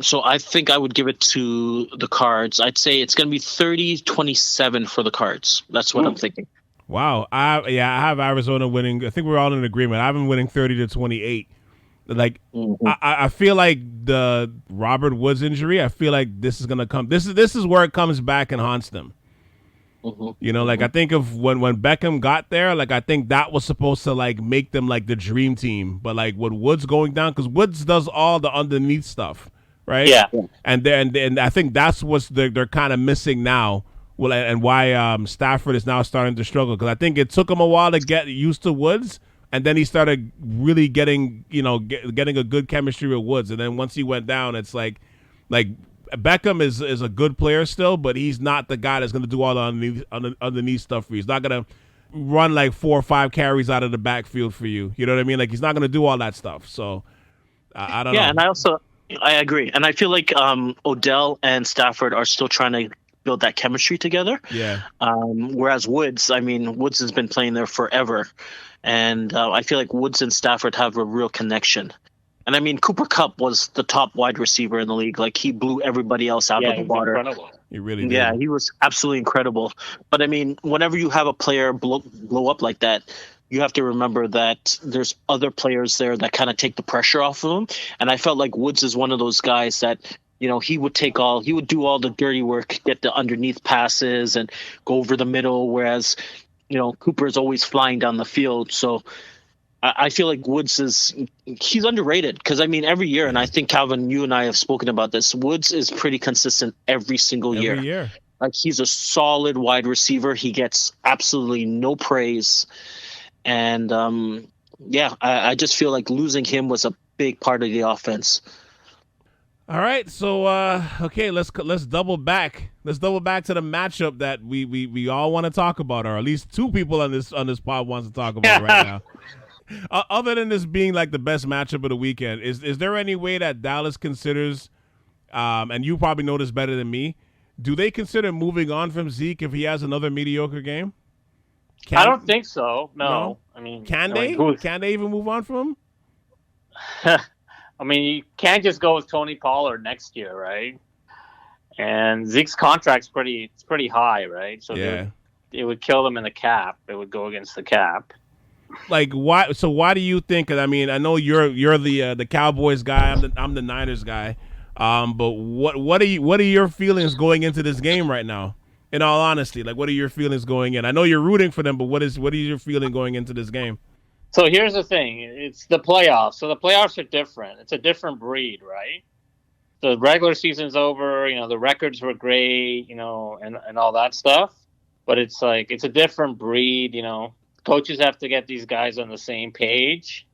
So I think I would give it to the Cards. I'd say it's going to be 30-27 for the Cards. That's what I'm thinking. Wow. I have Arizona winning. I think we're all in agreement. I have them winning 30-28. Like, I feel like the Robert Woods injury, I feel like this is going to come. This is where it comes back and haunts them. Like I think of when Beckham got there, like I think that was supposed to like make them like the dream team, but like with Woods going down, because Woods does all the underneath stuff, right? Yeah. And I think that's what they're kind of missing now. Well, and why Stafford is now starting to struggle, because I think it took him a while to get used to Woods, and then he started really getting a good chemistry with Woods, and then once he went down, it's like Beckham is a good player still, but he's not the guy that's going to do all the underneath stuff for you. He's not going to run like 4 or 5 carries out of the backfield for you. You know what I mean? Like, he's not going to do all that stuff. So I don't know. Yeah, and I agree. And I feel like Odell and Stafford are still trying to build that chemistry together. Yeah. Whereas Woods has been playing there forever. And I feel like Woods and Stafford have a real connection. And I mean, Cooper Kupp was the top wide receiver in the league. Like, he blew everybody else out of the water. Incredible. He really did. Yeah, he was absolutely incredible. But I mean, whenever you have a player blow up like that, you have to remember that there's other players there that kind of take the pressure off of him. And I felt like Woods is one of those guys that, he would do all the dirty work, get the underneath passes and go over the middle. Whereas, Cooper is always flying down the field. So I feel like he's underrated because, I mean, every year, and I think, Calvin, you and I have spoken about this, Woods is pretty consistent every single year. Every year. Like, he's a solid wide receiver. He gets absolutely no praise. And, I just feel like losing him was a big part of the offense. All right, so okay, let's double back. Let's double back to the matchup that we all want to talk about, or at least 2 people on this pod wants to talk about right now. Other than this being like the best matchup of the weekend, is there any way that Dallas considers, and you probably know this better than me, do they consider moving on from Zeke if he has another mediocre game? I don't think so. No. I mean, can they? Can they even move on from him? I mean, you can't just go with Tony Pollard next year, right? And Zeke's contract's pretty high, right? So yeah, it would kill them in the cap. It would go against the cap. Like, why? So why do you think? I mean, I know you're the Cowboys guy. I'm the Niners guy. But what are your feelings going into this game right now? In all honesty, like, what are your feelings going in? I know you're rooting for them, but what is your feeling going into this game? So here's the thing. It's the playoffs. So the playoffs are different. It's a different breed, right? The regular season's over. The records were great, and all that stuff. But it's like, it's a different breed, Coaches have to get these guys on the same page,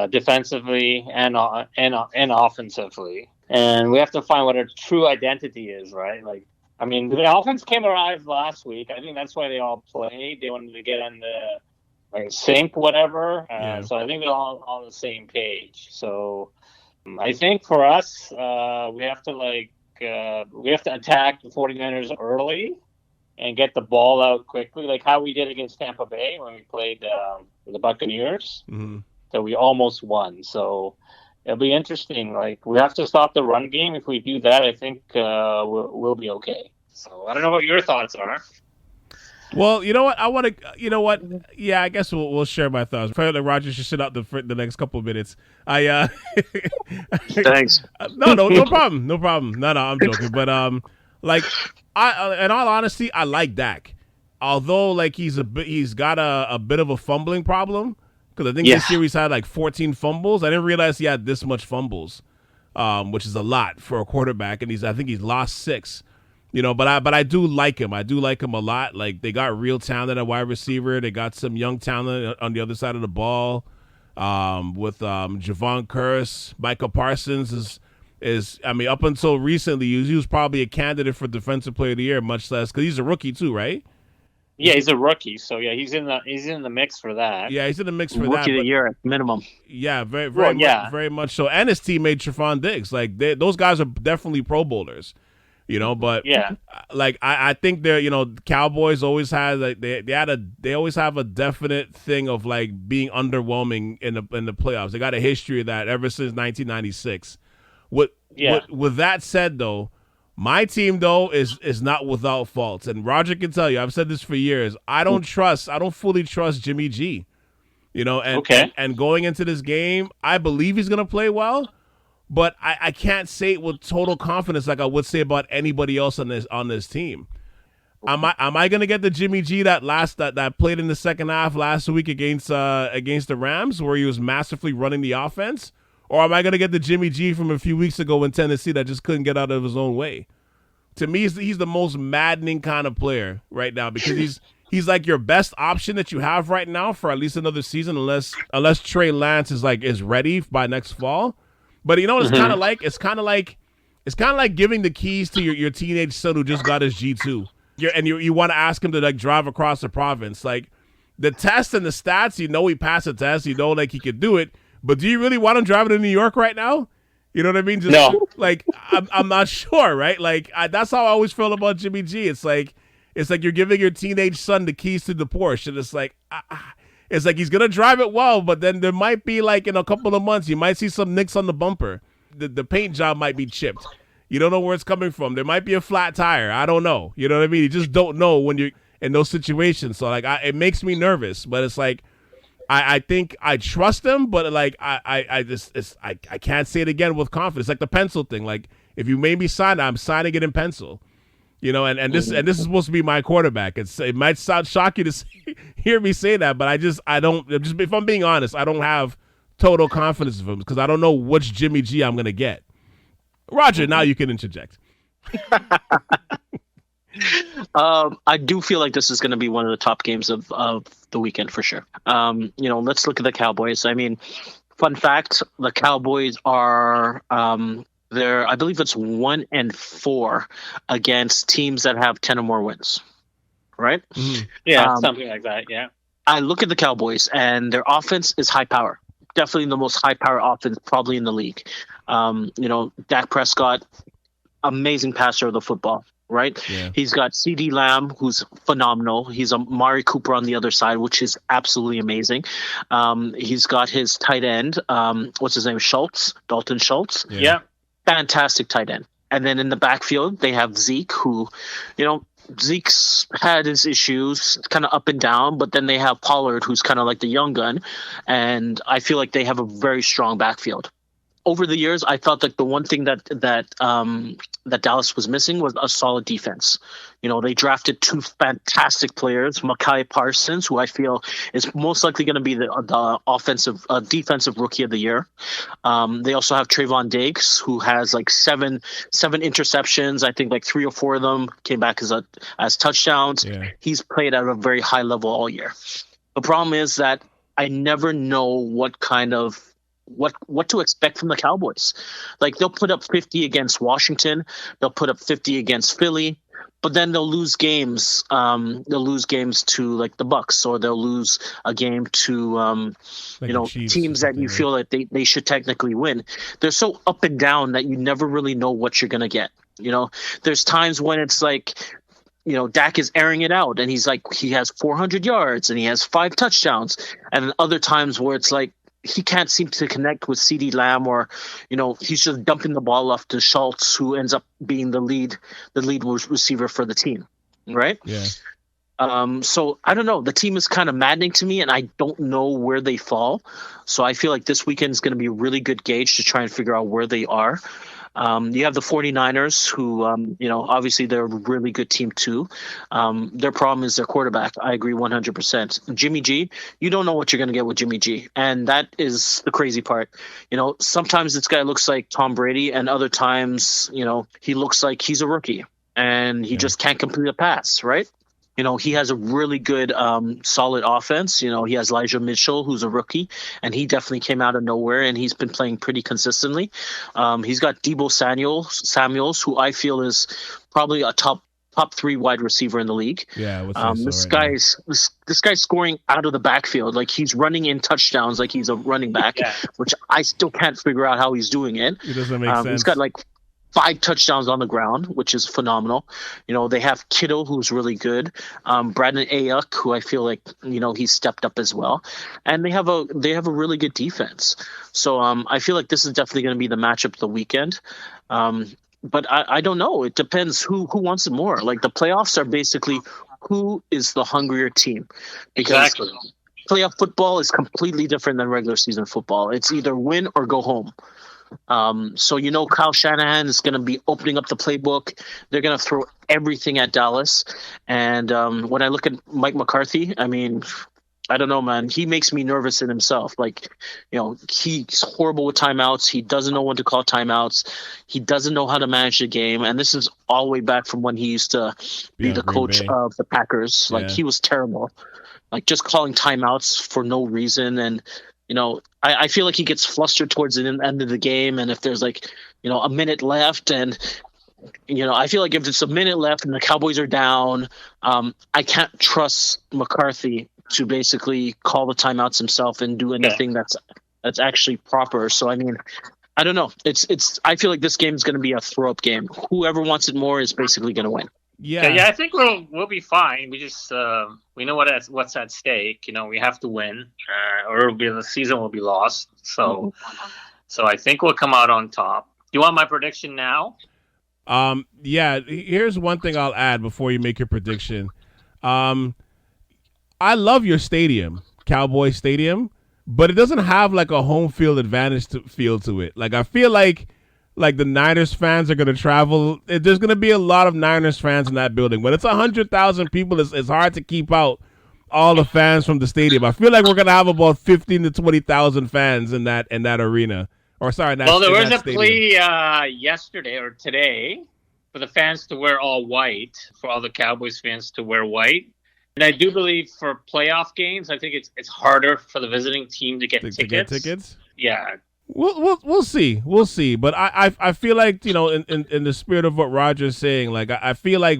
defensively and offensively. And we have to find what our true identity is, right? Like, I mean, the offense came alive last week. I think that's why they all played. They wanted to get on the sync, whatever. So I think they're all on the same page. So I think for us, we have to attack the 49ers early and get the ball out quickly, like how we did against Tampa Bay when we played the Buccaneers. Mm-hmm. So we almost won. So it'll be interesting. Like, we have to stop the run game. If we do that, I think we'll be okay. So I don't know what your thoughts are. Well, you know what? Yeah, I guess we'll share my thoughts. Probably Roger should sit out the next couple of minutes. Thanks. No problem. No problem. No, I'm joking. But in all honesty, I like Dak. Although, like, he's got a bit of a fumbling problem, because I think this series had like 14 fumbles. I didn't realize he had this much fumbles, which is a lot for a quarterback. And I think he's lost 6. But I do like him. I do like him a lot. Like, they got real talent at wide receiver. They got some young talent on the other side of the ball, with Javon Curse. Micah Parsons is I mean, up until recently, he was probably a candidate for Defensive Player of the Year, much less because he's a rookie too, right? Yeah, he's a rookie, so yeah, he's in the mix for that. Yeah, he's in the mix for rookie that. Rookie of the year at minimum. Yeah, very much so. And his teammate Trevon Diggs, like, those guys are definitely Pro Bowlers. But yeah, like, I think they're, Cowboys always had, like, they always have a definite thing of, like, being underwhelming in the playoffs. They got a history of that ever since 1996. With that said, though, my team, though, is not without faults, and Roger can tell you. I've said this for years. I don't fully trust Jimmy G. And going into this game, I believe he's gonna play well. But I can't say it with total confidence like I would say about anybody else on this team. Am I gonna get the Jimmy G that played in the second half last week against the Rams, where he was massively running the offense? Or am I gonna get the Jimmy G from a few weeks ago in Tennessee that just couldn't get out of his own way? To me, he's the most maddening kind of player right now, because he's like your best option that you have right now for at least another season, unless Trey Lance is ready by next fall. But it's kind of like It's kind of like giving the keys to your teenage son who just got his G2. You want to ask him to like drive across the province. Like the test and the stats, you know he passed the test, you know like he could do it. But do you really want him driving to New York right now? You know what I mean? Just, No. Like I'm not sure, right? Like that's how I always feel about Jimmy G. It's like you're giving your teenage son the keys to the Porsche, and it's like he's gonna drive it well, but then there might be like in a couple of months you might see some nicks on the bumper. The paint job might be chipped. You don't know where it's coming from. There might be a flat tire. I don't know. You know what I mean? You just don't know when you're in those situations. So like it makes me nervous, but it's like I think I trust him, but like I can't say it again with confidence. Like the pencil thing. Like if you made me sign it, I'm signing it in pencil. You know, and this is supposed to be my quarterback. It might sound shocking to hear me say that, but I don't. If I'm being honest, I don't have total confidence of him because I don't know which Jimmy G I'm gonna get. Roger, now you can interject. I do feel like this is going to be one of the top games of the weekend for sure. Let's look at the Cowboys. I mean, fun fact: the Cowboys are. I believe it's 1-4 against teams that have 10 or more wins, right? Mm. Yeah, something like that. Yeah. I look at the Cowboys, and their offense is high power. Definitely the most high power offense probably in the league. Dak Prescott, amazing passer of the football, right? Yeah. He's got CD Lamb, who's phenomenal. He's a Mari Cooper on the other side, which is absolutely amazing. He's got his tight end, what's his name? Dalton Schultz. Yeah. Fantastic tight end. And then in the backfield, they have Zeke, who, Zeke's had his issues, kind of up and down, but then they have Pollard, who's kind of like the young gun. And I feel like they have a very strong backfield. Over the years, I felt like the one thing that Dallas was missing was a solid defense. They drafted two fantastic players, Micah Parsons, who I feel is most likely going to be the defensive rookie of the year. They also have Trayvon Diggs, who has like seven interceptions. I think like 3 or 4 of them came back as touchdowns. Yeah. He's played at a very high level all year. The problem is that I never know what to expect from the Cowboys. Like they'll put up 50 against Washington, they'll put up 50 against Philly, but then they'll lose games. They'll lose games to like the Bucks, or they'll lose a game to teams that you feel like they should technically win. They're so up and down that you never really know what you're gonna get. There's times when it's like, Dak is airing it out and he has 400 yards and he has 5 touchdowns, and then other times where it's like he can't seem to connect with CD Lamb, or he's just dumping the ball off to Schultz, who ends up being the lead receiver for the team, right? Yeah. So I don't know. The team is kind of maddening to me, and I don't know where they fall. So I feel like this weekend is going to be a really good gauge to try and figure out where they are. You have the 49ers, who, obviously they're a really good team too. Their problem is their quarterback. I agree 100%. Jimmy G, you don't know what you're going to get with Jimmy G. And that is the crazy part. Sometimes this guy looks like Tom Brady, and other times, he looks like he's a rookie and he just can't complete a pass, right? He has a really good, solid offense. He has Elijah Mitchell, who's a rookie, and he definitely came out of nowhere, and he's been playing pretty consistently. He's got Deebo Samuels, who I feel is probably a top 3 wide receiver in the league. Yeah, this guy's scoring out of the backfield. Like he's running in touchdowns like he's a running back, which I still can't figure out how he's doing it. It doesn't make sense. He's got like 5 touchdowns on the ground, which is phenomenal. They have Kittle, who's really good. Brandon Ayuk, who I feel like, he's stepped up as well. And they have a really good defense. So I feel like this is definitely going to be the matchup of the weekend. But I don't know. It depends who wants it more. Like the playoffs are basically who is the hungrier team. Because Exactly. Playoff football is completely different than regular season football. It's either win or go home. So Kyle Shanahan is going to be opening up the playbook. They're going to throw everything at Dallas. And when I look at Mike McCarthy, I mean, I don't know, man. He makes me nervous in himself. Like, he's horrible with timeouts. He doesn't know when to call timeouts. He doesn't know how to manage the game. And this is all the way back from when he used to be the coach of the Packers. Like, he was terrible. Like, just calling timeouts for no reason. And I feel like he gets flustered towards the end of the game, and if there's like a minute left, and I feel like if it's a minute left and the Cowboys are down, I can't trust McCarthy to basically call the timeouts himself and do anything that's actually proper. So I mean, I don't know. I feel like this game is going to be a throw-up game. Whoever wants it more is basically going to win. Yeah, I think we'll be fine. We just we know what's at stake. We have to win, or the season will be lost. So I think we'll come out on top. Do you want my prediction now? Yeah. Here's one thing I'll add before you make your prediction. I love your stadium, Cowboy Stadium, but it doesn't have like a home field advantage feel to it. Like I feel like the Niners fans are going to travel. There's going to be a lot of Niners fans in that building. When it's 100,000 people, it's hard to keep out all the fans from the stadium. I feel like we're going to have about 15 to 20,000 fans in that arena. Or sorry, well, there was a plea yesterday or today for the fans to wear all white, for all the Cowboys fans to wear white. And I do believe for playoff games, I think it's harder for the visiting team to get tickets. To get tickets? Yeah. We'll see. We'll see. But I feel like, in the spirit of what Roger's saying, like I feel like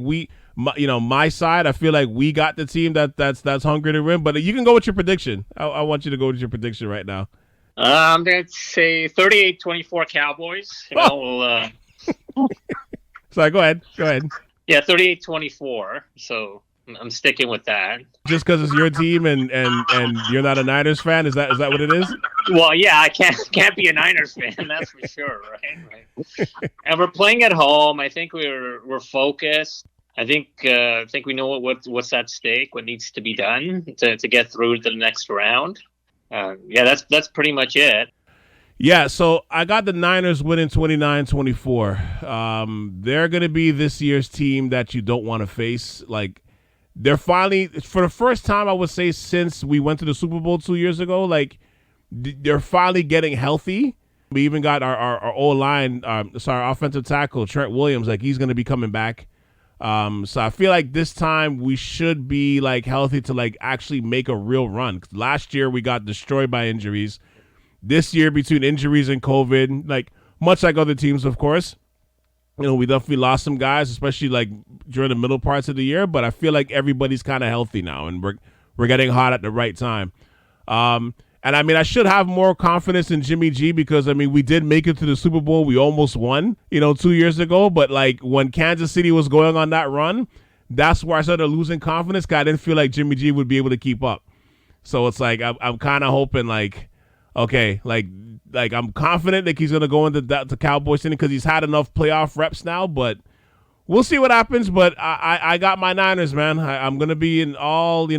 my side, I feel like we got the team that's hungry to win. But you can go with your prediction. I want you to go with your prediction right now. I'm going to say 38-24 Cowboys. Sorry, go ahead. Yeah, 38-24. So I'm sticking with that. Just because it's your team and you're not a Niners fan? Is that what it is? Well, yeah, I can't be a Niners fan, that's for sure, right? And we're playing at home. I think we're focused. I think we know what's at stake, what needs to be done to get through to the next round. That's pretty much it. Yeah, so I got the Niners winning 29-24. They're going to be this year's team that you don't want to face. Like, they're finally, for the first time, I would say, since we went to the Super Bowl 2 years ago, like, they're finally getting healthy. We even got our O-line, offensive tackle, Trent Williams, like, he's going to be coming back. So I feel like this time we should be like healthy to like actually make a real run. Last year we got destroyed by injuries. This year, between injuries and COVID, like much like other teams, of course, we definitely lost some guys, especially like during the middle parts of the year. But I feel like everybody's kind of healthy now, and we're getting hot at the right time. And I mean, I should have more confidence in Jimmy G because, I mean, we did make it to the Super Bowl. We almost won, 2 years ago. But, like, when Kansas City was going on that run, that's where I started losing confidence because I didn't feel like Jimmy G would be able to keep up. So it's like I'm kind of hoping, like, okay, like I'm confident that he's going to go into the Cowboys City because he's had enough playoff reps now. But we'll see what happens. But I got my Niners, man. I'm going to be in all,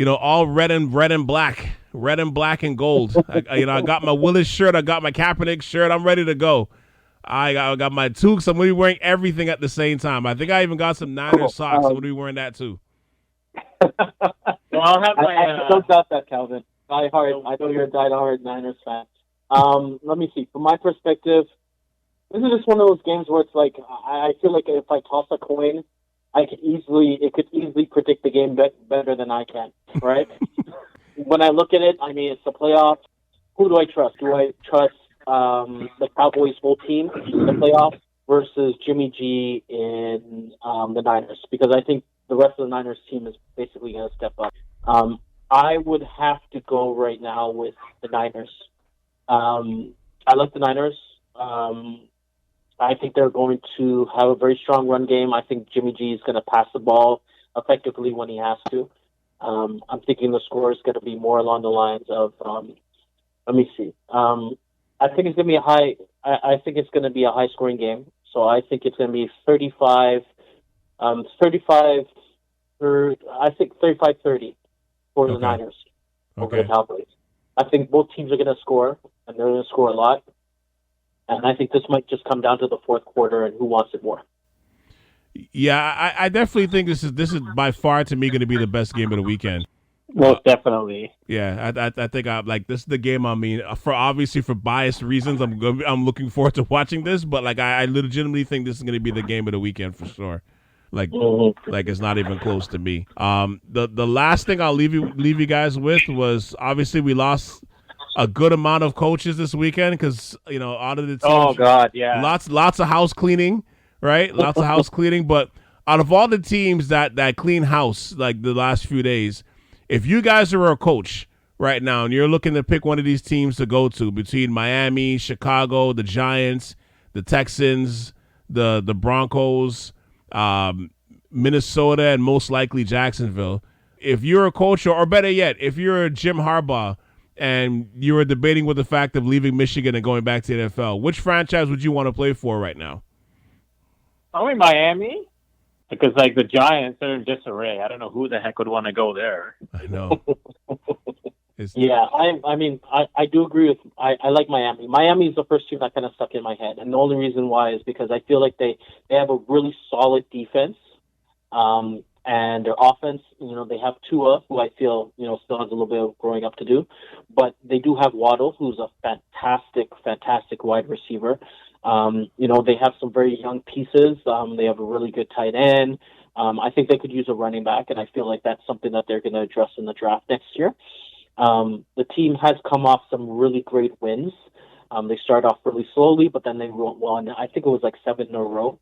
all red and black. Red and black and gold. I got my Willis shirt. I got my Kaepernick shirt. I'm ready to go. I got my Tukes. I'm going to be wearing everything at the same time. I think I even got some Niners socks. I'm going to be wearing that too. Well, I'll have my. I don't doubt that, Calvin. I know you're a diehard Niners fan. Let me see. From my perspective, this is just one of those games where it's like I feel like if I toss a coin, it could easily predict the game better than I can. Right. When I look at it, I mean, it's the playoffs. Who do I trust? Do I trust the Cowboys' whole team in the playoffs versus Jimmy G in the Niners? Because I think the rest of the Niners team is basically going to step up. I would have to go right now with the Niners. I like the Niners. I think they're going to have a very strong run game. I think Jimmy G is going to pass the ball effectively when he has to. I'm thinking the score is going to be more along the lines of, let me see. I think it's going to be I think it's going to be a high scoring game. So I think it's going to be 35-30 for the Niners over the Cowboys. I think both teams are going to score, and they're going to score a lot. And I think this might just come down to the fourth quarter and who wants it more. Yeah, I definitely think this is by far to me going to be the best game of the weekend. Most definitely. Yeah, I think this is the game. I mean, for biased reasons, I'm looking forward to watching this. But like, I legitimately think this is going to be the game of the weekend for sure. Like it's not even close to me. The last thing I'll leave you guys with was obviously we lost a good amount of coaches this weekend because out of the teams, Oh God, yeah. lots of house cleaning, right? Lots of house cleaning. But out of all the teams that clean house like the last few days, if you guys are a coach right now and you're looking to pick one of these teams to go to between Miami, Chicago, the Giants, the Texans, the Broncos, Minnesota, and most likely Jacksonville, if you're a coach, or better yet, if you're Jim Harbaugh and you were debating with the fact of leaving Michigan and going back to the NFL, which franchise would you want to play for right now? Probably Miami, because like the Giants are in disarray. I don't know who the heck would want to go there. I know. Yeah, I do agree with. I like Miami. Miami is the first team that kind of stuck in my head, and the only reason why is because I feel like they have a really solid defense, and their offense. They have Tua, who I feel still has a little bit of growing up to do, but they do have Waddle, who's a fantastic wide receiver. They have some very young pieces. They have a really good tight end. I think they could use a running back, and I feel like that's something that they're going to address in the draft next year. The team has come off some really great wins. They started off really slowly, but then they won. I think it was like 7 in a row.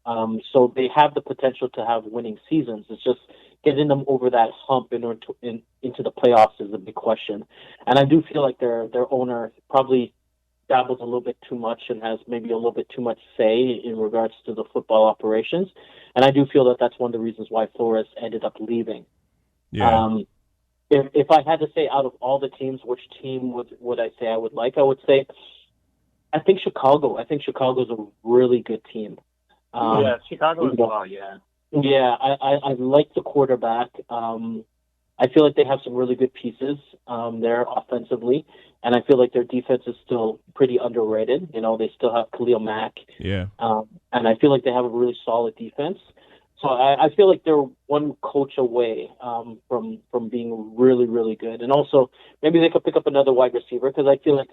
So they have the potential to have winning seasons. It's just getting them over that hump into the playoffs is a big question. And I do feel like their owner probably dabbles a little bit too much and has maybe a little bit too much say in regards to the football operations. And I do feel that that's one of the reasons why Flores ended up leaving. Yeah. If I had to say out of all the teams, which team would I say I would like? I would say I think Chicago. I think Chicago's a really good team. Chicago as well, yeah. Yeah, I like the quarterback. I feel like they have some really good pieces there offensively, and I feel like their defense is still pretty underrated. They still have Khalil Mack. Yeah. And I feel like they have a really solid defense. So I feel like they're one coach away from being really, really good. And also, maybe they could pick up another wide receiver because I feel like,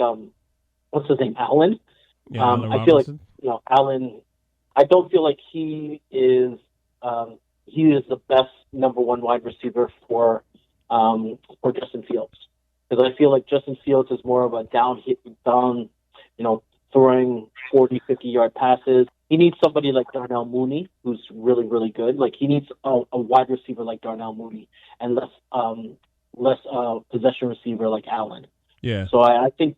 what's his name, Allen? Yeah, Allen I feel like, Robinson. Allen, I don't feel like he is the best number one wide receiver for Justin Fields. Because I feel like Justin Fields is more of a down, throwing 40, 50-yard passes. He needs somebody like Darnell Mooney, who's really, really good. Like, he needs a wide receiver like Darnell Mooney and less possession receiver like Allen. Yeah. So I think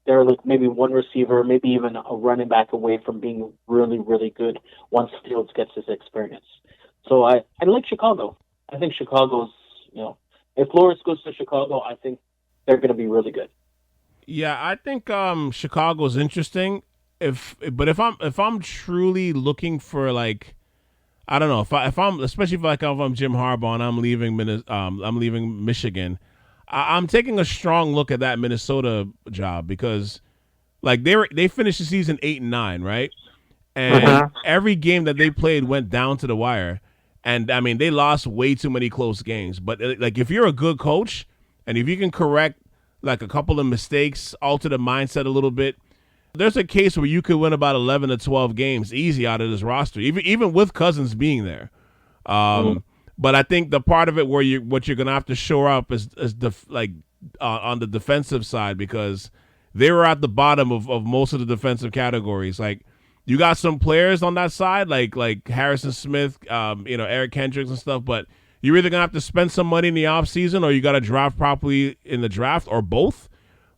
they're like maybe one receiver, maybe even a running back away from being really, really good once Fields gets his experience. So I like Chicago. I think Chicago's, if Flores goes to Chicago, I think they're going to be really good. Yeah, I think Chicago's interesting. If I'm truly looking for, like, I don't know, if I'm especially if I'm Jim Harbaugh and I'm leaving Michigan, I'm taking a strong look at that Minnesota job because, like, they finished the season 8-9, right? And every game that they played went down to the wire. And I mean, they lost way too many close games. But like, if you're a good coach and if you can correct like a couple of mistakes, alter the mindset a little bit, there's a case where you could win about 11 to 12 games easy out of this roster, even with Cousins being there. But I think the part of it where what you're gonna have to shore up is on the defensive side, because they were at the bottom of most of the defensive categories. Like, you got some players on that side, like Harrison Smith, Eric Kendricks and stuff, but you're either going to have to spend some money in the offseason or you got to draft properly in the draft, or both.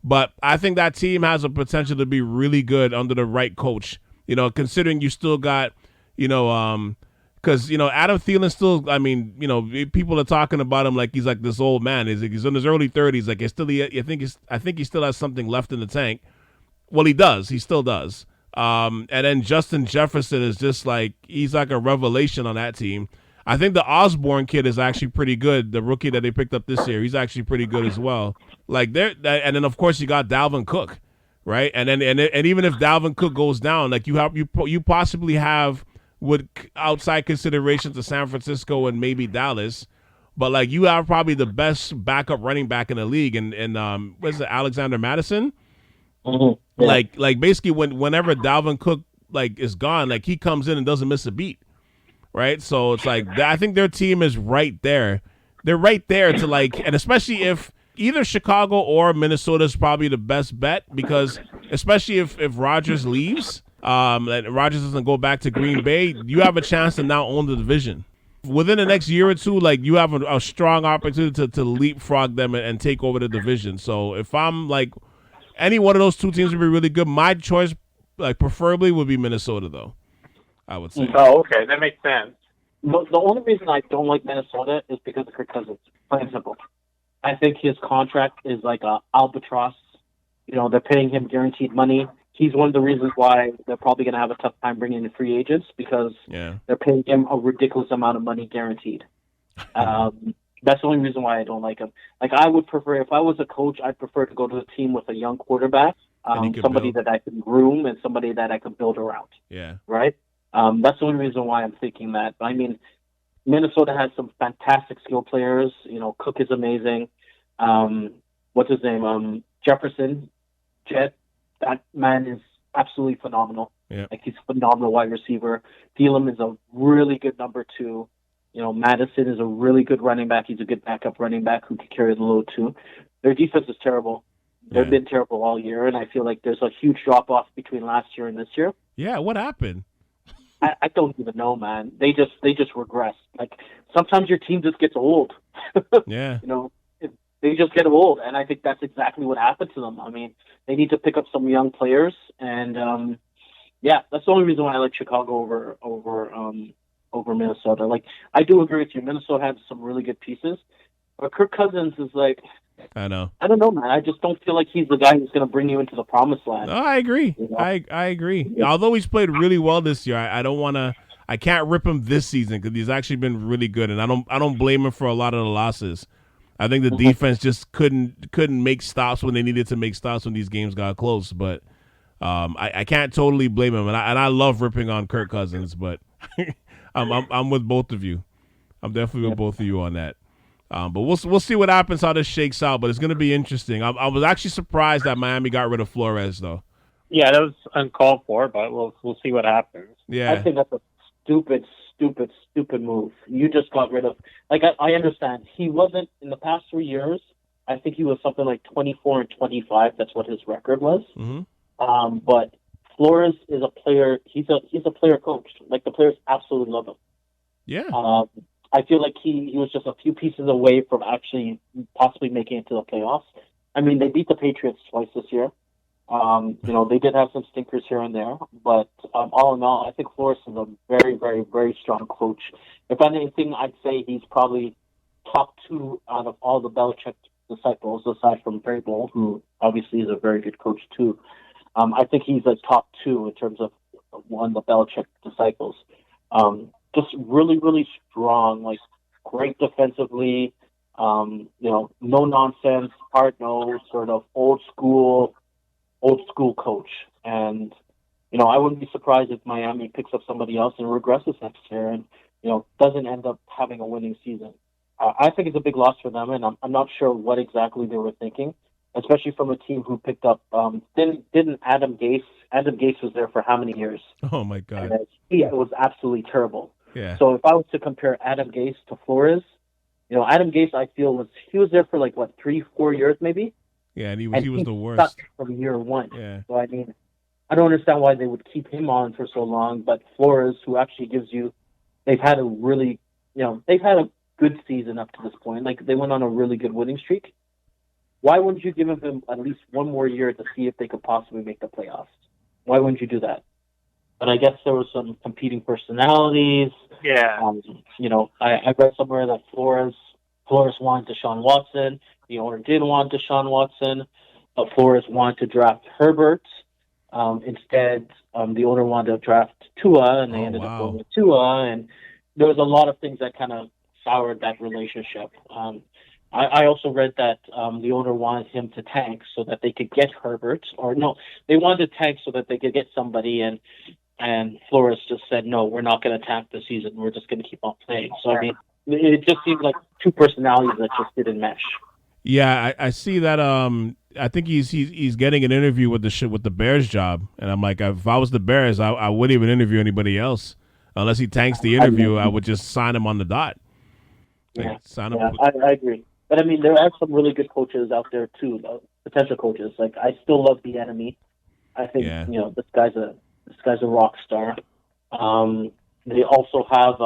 But I think that team has a potential to be really good under the right coach, considering you still got, because, Adam Thielen still, I mean, people are talking about him like he's like this old man. He's in his early 30s. Like, I think he still has something left in the tank. Well, he does. He still does. And then Justin Jefferson is just like, he's like a revelation on that team. I think the Osborne kid is actually pretty good. The rookie that they picked up this year, he's actually pretty good as well. Like, and then of course you got Dalvin Cook, right? And then and even if Dalvin Cook goes down, like you possibly have with outside considerations to San Francisco and maybe Dallas, but like you have probably the best backup running back in the league, and what is it, Alexander Madison? Mm-hmm. Yeah. Like basically whenever Dalvin Cook like is gone, like he comes in and doesn't miss a beat, right? So it's like I think their team is right there. They're right there to like, and especially if either Chicago or Minnesota is probably the best bet, because especially if Rodgers leaves, and Rodgers doesn't go back to Green Bay, you have a chance to now own the division. Within the next year or two, like, you have a strong opportunity to leapfrog them and take over the division. So if I'm like, any one of those two teams would be really good. My choice, like, preferably would be Minnesota, though, I would say. Oh, okay, that makes sense. The only reason I don't like Minnesota is because of Kirk Cousins. Plain and simple. I think his contract is like a albatross. You know, they're paying him guaranteed money. He's one of the reasons why they're probably going to have a tough time bringing in free agents, because they're paying him a ridiculous amount of money guaranteed. That's the only reason why I don't like him. Like, I would prefer, if I was a coach, I'd prefer to go to a team with a young quarterback, somebody that I can groom and somebody that I can build around. Yeah. Right? That's the only reason why I'm thinking that. I mean, Minnesota has some fantastic skill players. You know, Cook is amazing. What's his name? Jefferson, Jet. That man is absolutely phenomenal. Yeah. Like, he's a phenomenal wide receiver. Thielen is a really good number 2. You know, Madison is a really good running back. He's a good backup running back who can carry the load too. Their defense is terrible. They've been terrible all year, and I feel like there's a huge drop-off between last year and this year. Yeah, what happened? I don't even know, man. They just regress. Like, sometimes your team just gets old. Yeah. You know, they just get old, and I think that's exactly what happened to them. I mean, they need to pick up some young players, and that's the only reason why I like Chicago over Minnesota. Like, I do agree with you. Minnesota has some really good pieces, but Kirk Cousins is like, I know. I don't know, man. I just don't feel like he's the guy who's going to bring you into the promised land. No, I agree. You know? I agree. Although he's played really well this year, I can't rip him this season, because he's actually been really good, and I don't blame him for a lot of the losses. I think the defense just couldn't make stops when they needed to make stops when these games got close. But I can't totally blame him, and I love ripping on Kirk Cousins, but I'm with both of you. I'm definitely with both of you on that. But we'll see what happens, how this shakes out. But it's going to be interesting. I was actually surprised that Miami got rid of Flores, though. Yeah, that was uncalled for, but we'll see what happens. Yeah, I think that's a stupid move. You just got rid of. Like, I understand he wasn't in the past 3 years. I think he was something like 24 and 25. That's what his record was. Mm-hmm. But Flores is a player. He's a player coach. Like, the players absolutely love him. Yeah. I feel like he was just a few pieces away from actually possibly making it to the playoffs. I mean, they beat the Patriots twice this year. You know, they did have some stinkers here and there, but all in all, I think Flores is a very, very, very strong coach. If anything, I'd say he's probably top 2 out of all the Belichick disciples, aside from Vrabel, who obviously is a very good coach too. I think he's a top 2 in terms of one of the Belichick disciples. Just really, really strong, like, great defensively, you know, no nonsense, hard-nosed, sort of old school coach. And, you know, I wouldn't be surprised if Miami picks up somebody else and regresses next year and, you know, doesn't end up having a winning season. I think it's a big loss for them, and I'm not sure what exactly they were thinking, especially from a team who picked up, didn't Adam Gase was there for how many years? Oh, my God. And it was absolutely terrible. Yeah. So if I was to compare Adam Gase to Flores, you know, Adam Gase, I feel he was there for like, what, 3-4 years maybe? Yeah, and he was the worst. Stuck from year one. Yeah. So, I mean, I don't understand why they would keep him on for so long, but Flores, who actually they've had a really, you know, they've had a good season up to this point. Like, they went on a really good winning streak. Why wouldn't you give him at least one more year to see if they could possibly make the playoffs? Why wouldn't you do that? But I guess there were some competing personalities. Yeah. You know, I read somewhere that Flores wanted Deshaun Watson. The owner didn't want Deshaun Watson. Flores wanted to draft Herbert. Instead, the owner wanted to draft Tua, and they ended up going with Tua. And there was a lot of things that kind of soured that relationship. I also read that the owner wanted him to tank so that they could get Herbert. Or no, they wanted to tank so that they could get somebody, and Flores just said, no, we're not going to tank this season. We're just going to keep on playing. So, I mean, it just seemed like two personalities that just didn't mesh. Yeah, I see that. I think he's getting an interview with the Bears job, and I'm like, if I was the Bears, I wouldn't even interview anybody else unless he tanks the interview. I would just sign him on the dot. I agree. But I mean, there are some really good coaches out there too, though, potential coaches. Like I still love the enemy. I think this guy's a rock star. They also have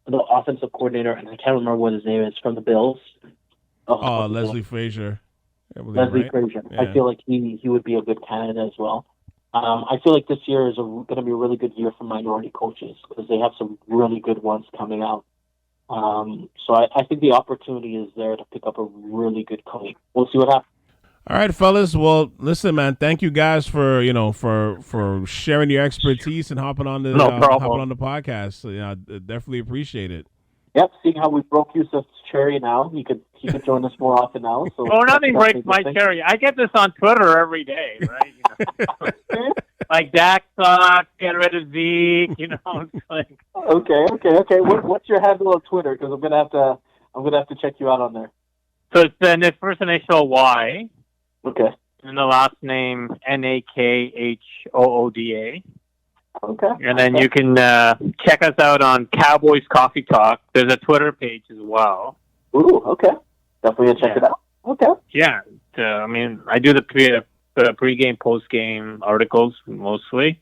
the offensive coordinator, and I can't remember what his name is, from the Bills. Leslie Frazier. Leslie Frazier. Yeah. I feel like he would be a good candidate as well. I feel like this year is going to be a really good year for minority coaches because they have some really good ones coming out. So I think the opportunity is there to pick up a really good coach. We'll see what happens. All right, fellas. Well, listen, man. Thank you guys for for sharing your expertise and hopping on the podcast. So, I definitely appreciate it. Yep. Seeing how we broke Yusuf's cherry now, he could join us more often now. So nothing breaks my cherry. I get this on Twitter every day, right? Like Dak sucks, get rid of Zeke. It's like Okay. What's your handle on Twitter? Because I'm gonna have to check you out on there. So it's the first initial Y. Okay. And the last name Nakhooda. Okay. And then you can check us out on Cowboys Coffee Talk. There's a Twitter page as well. Ooh, okay. Definitely check it out. Okay. Yeah. I do the pre-game, post-game articles mostly.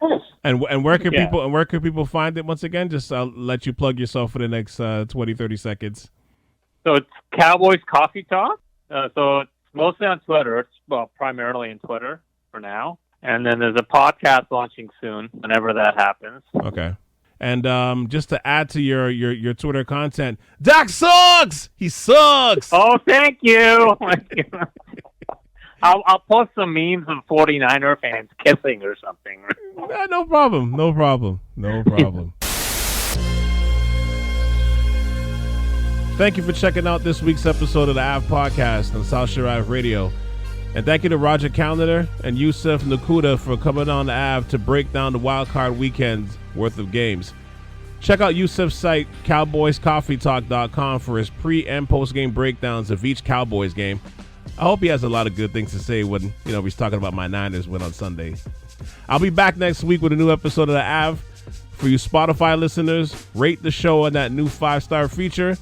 Nice. And where can people find it once again? Just I'll let you plug yourself for the next 20, 30 seconds. So it's Cowboys Coffee Talk. So it's mostly on Twitter. It's primarily in Twitter for now. And then there's a podcast launching soon, whenever that happens. Okay. And just to add to your Twitter content, Dak sucks! He sucks! Oh, thank you! I'll post some memes of 49er fans kissing or something. No problem. Thank you for checking out this week's episode of the Ave Podcast on South Shore Ave Radio. And thank you to Roger Callendar and Yusuf Nakhooda for coming on the Ave to break down the wild card weekend's worth of games. Check out Yusuf's site, cowboyscoffeetalk.com, for his pre- and post-game breakdowns of each Cowboys game. I hope he has a lot of good things to say when he's talking about my Niners win on Sunday. I'll be back next week with a new episode of the Ave. For you Spotify listeners, rate the show on that new 5-star feature.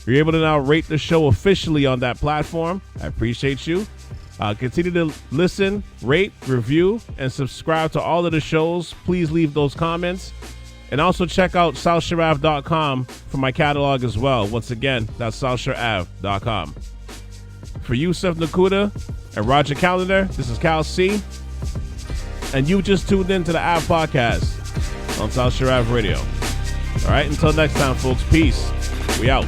You're able to now rate the show officially on that platform. I appreciate you. Continue to listen, rate, review, and subscribe to all of the shows. Please leave those comments. And also check out southshoreave.com for my catalog as well. Once again, that's southshoreave.com. For Yusuf Nakhooda and Roger Callendar, this is Cal C. And you just tuned in to the Ave Podcast on South Shore Ave Radio. All right, until next time, folks. Peace. We out.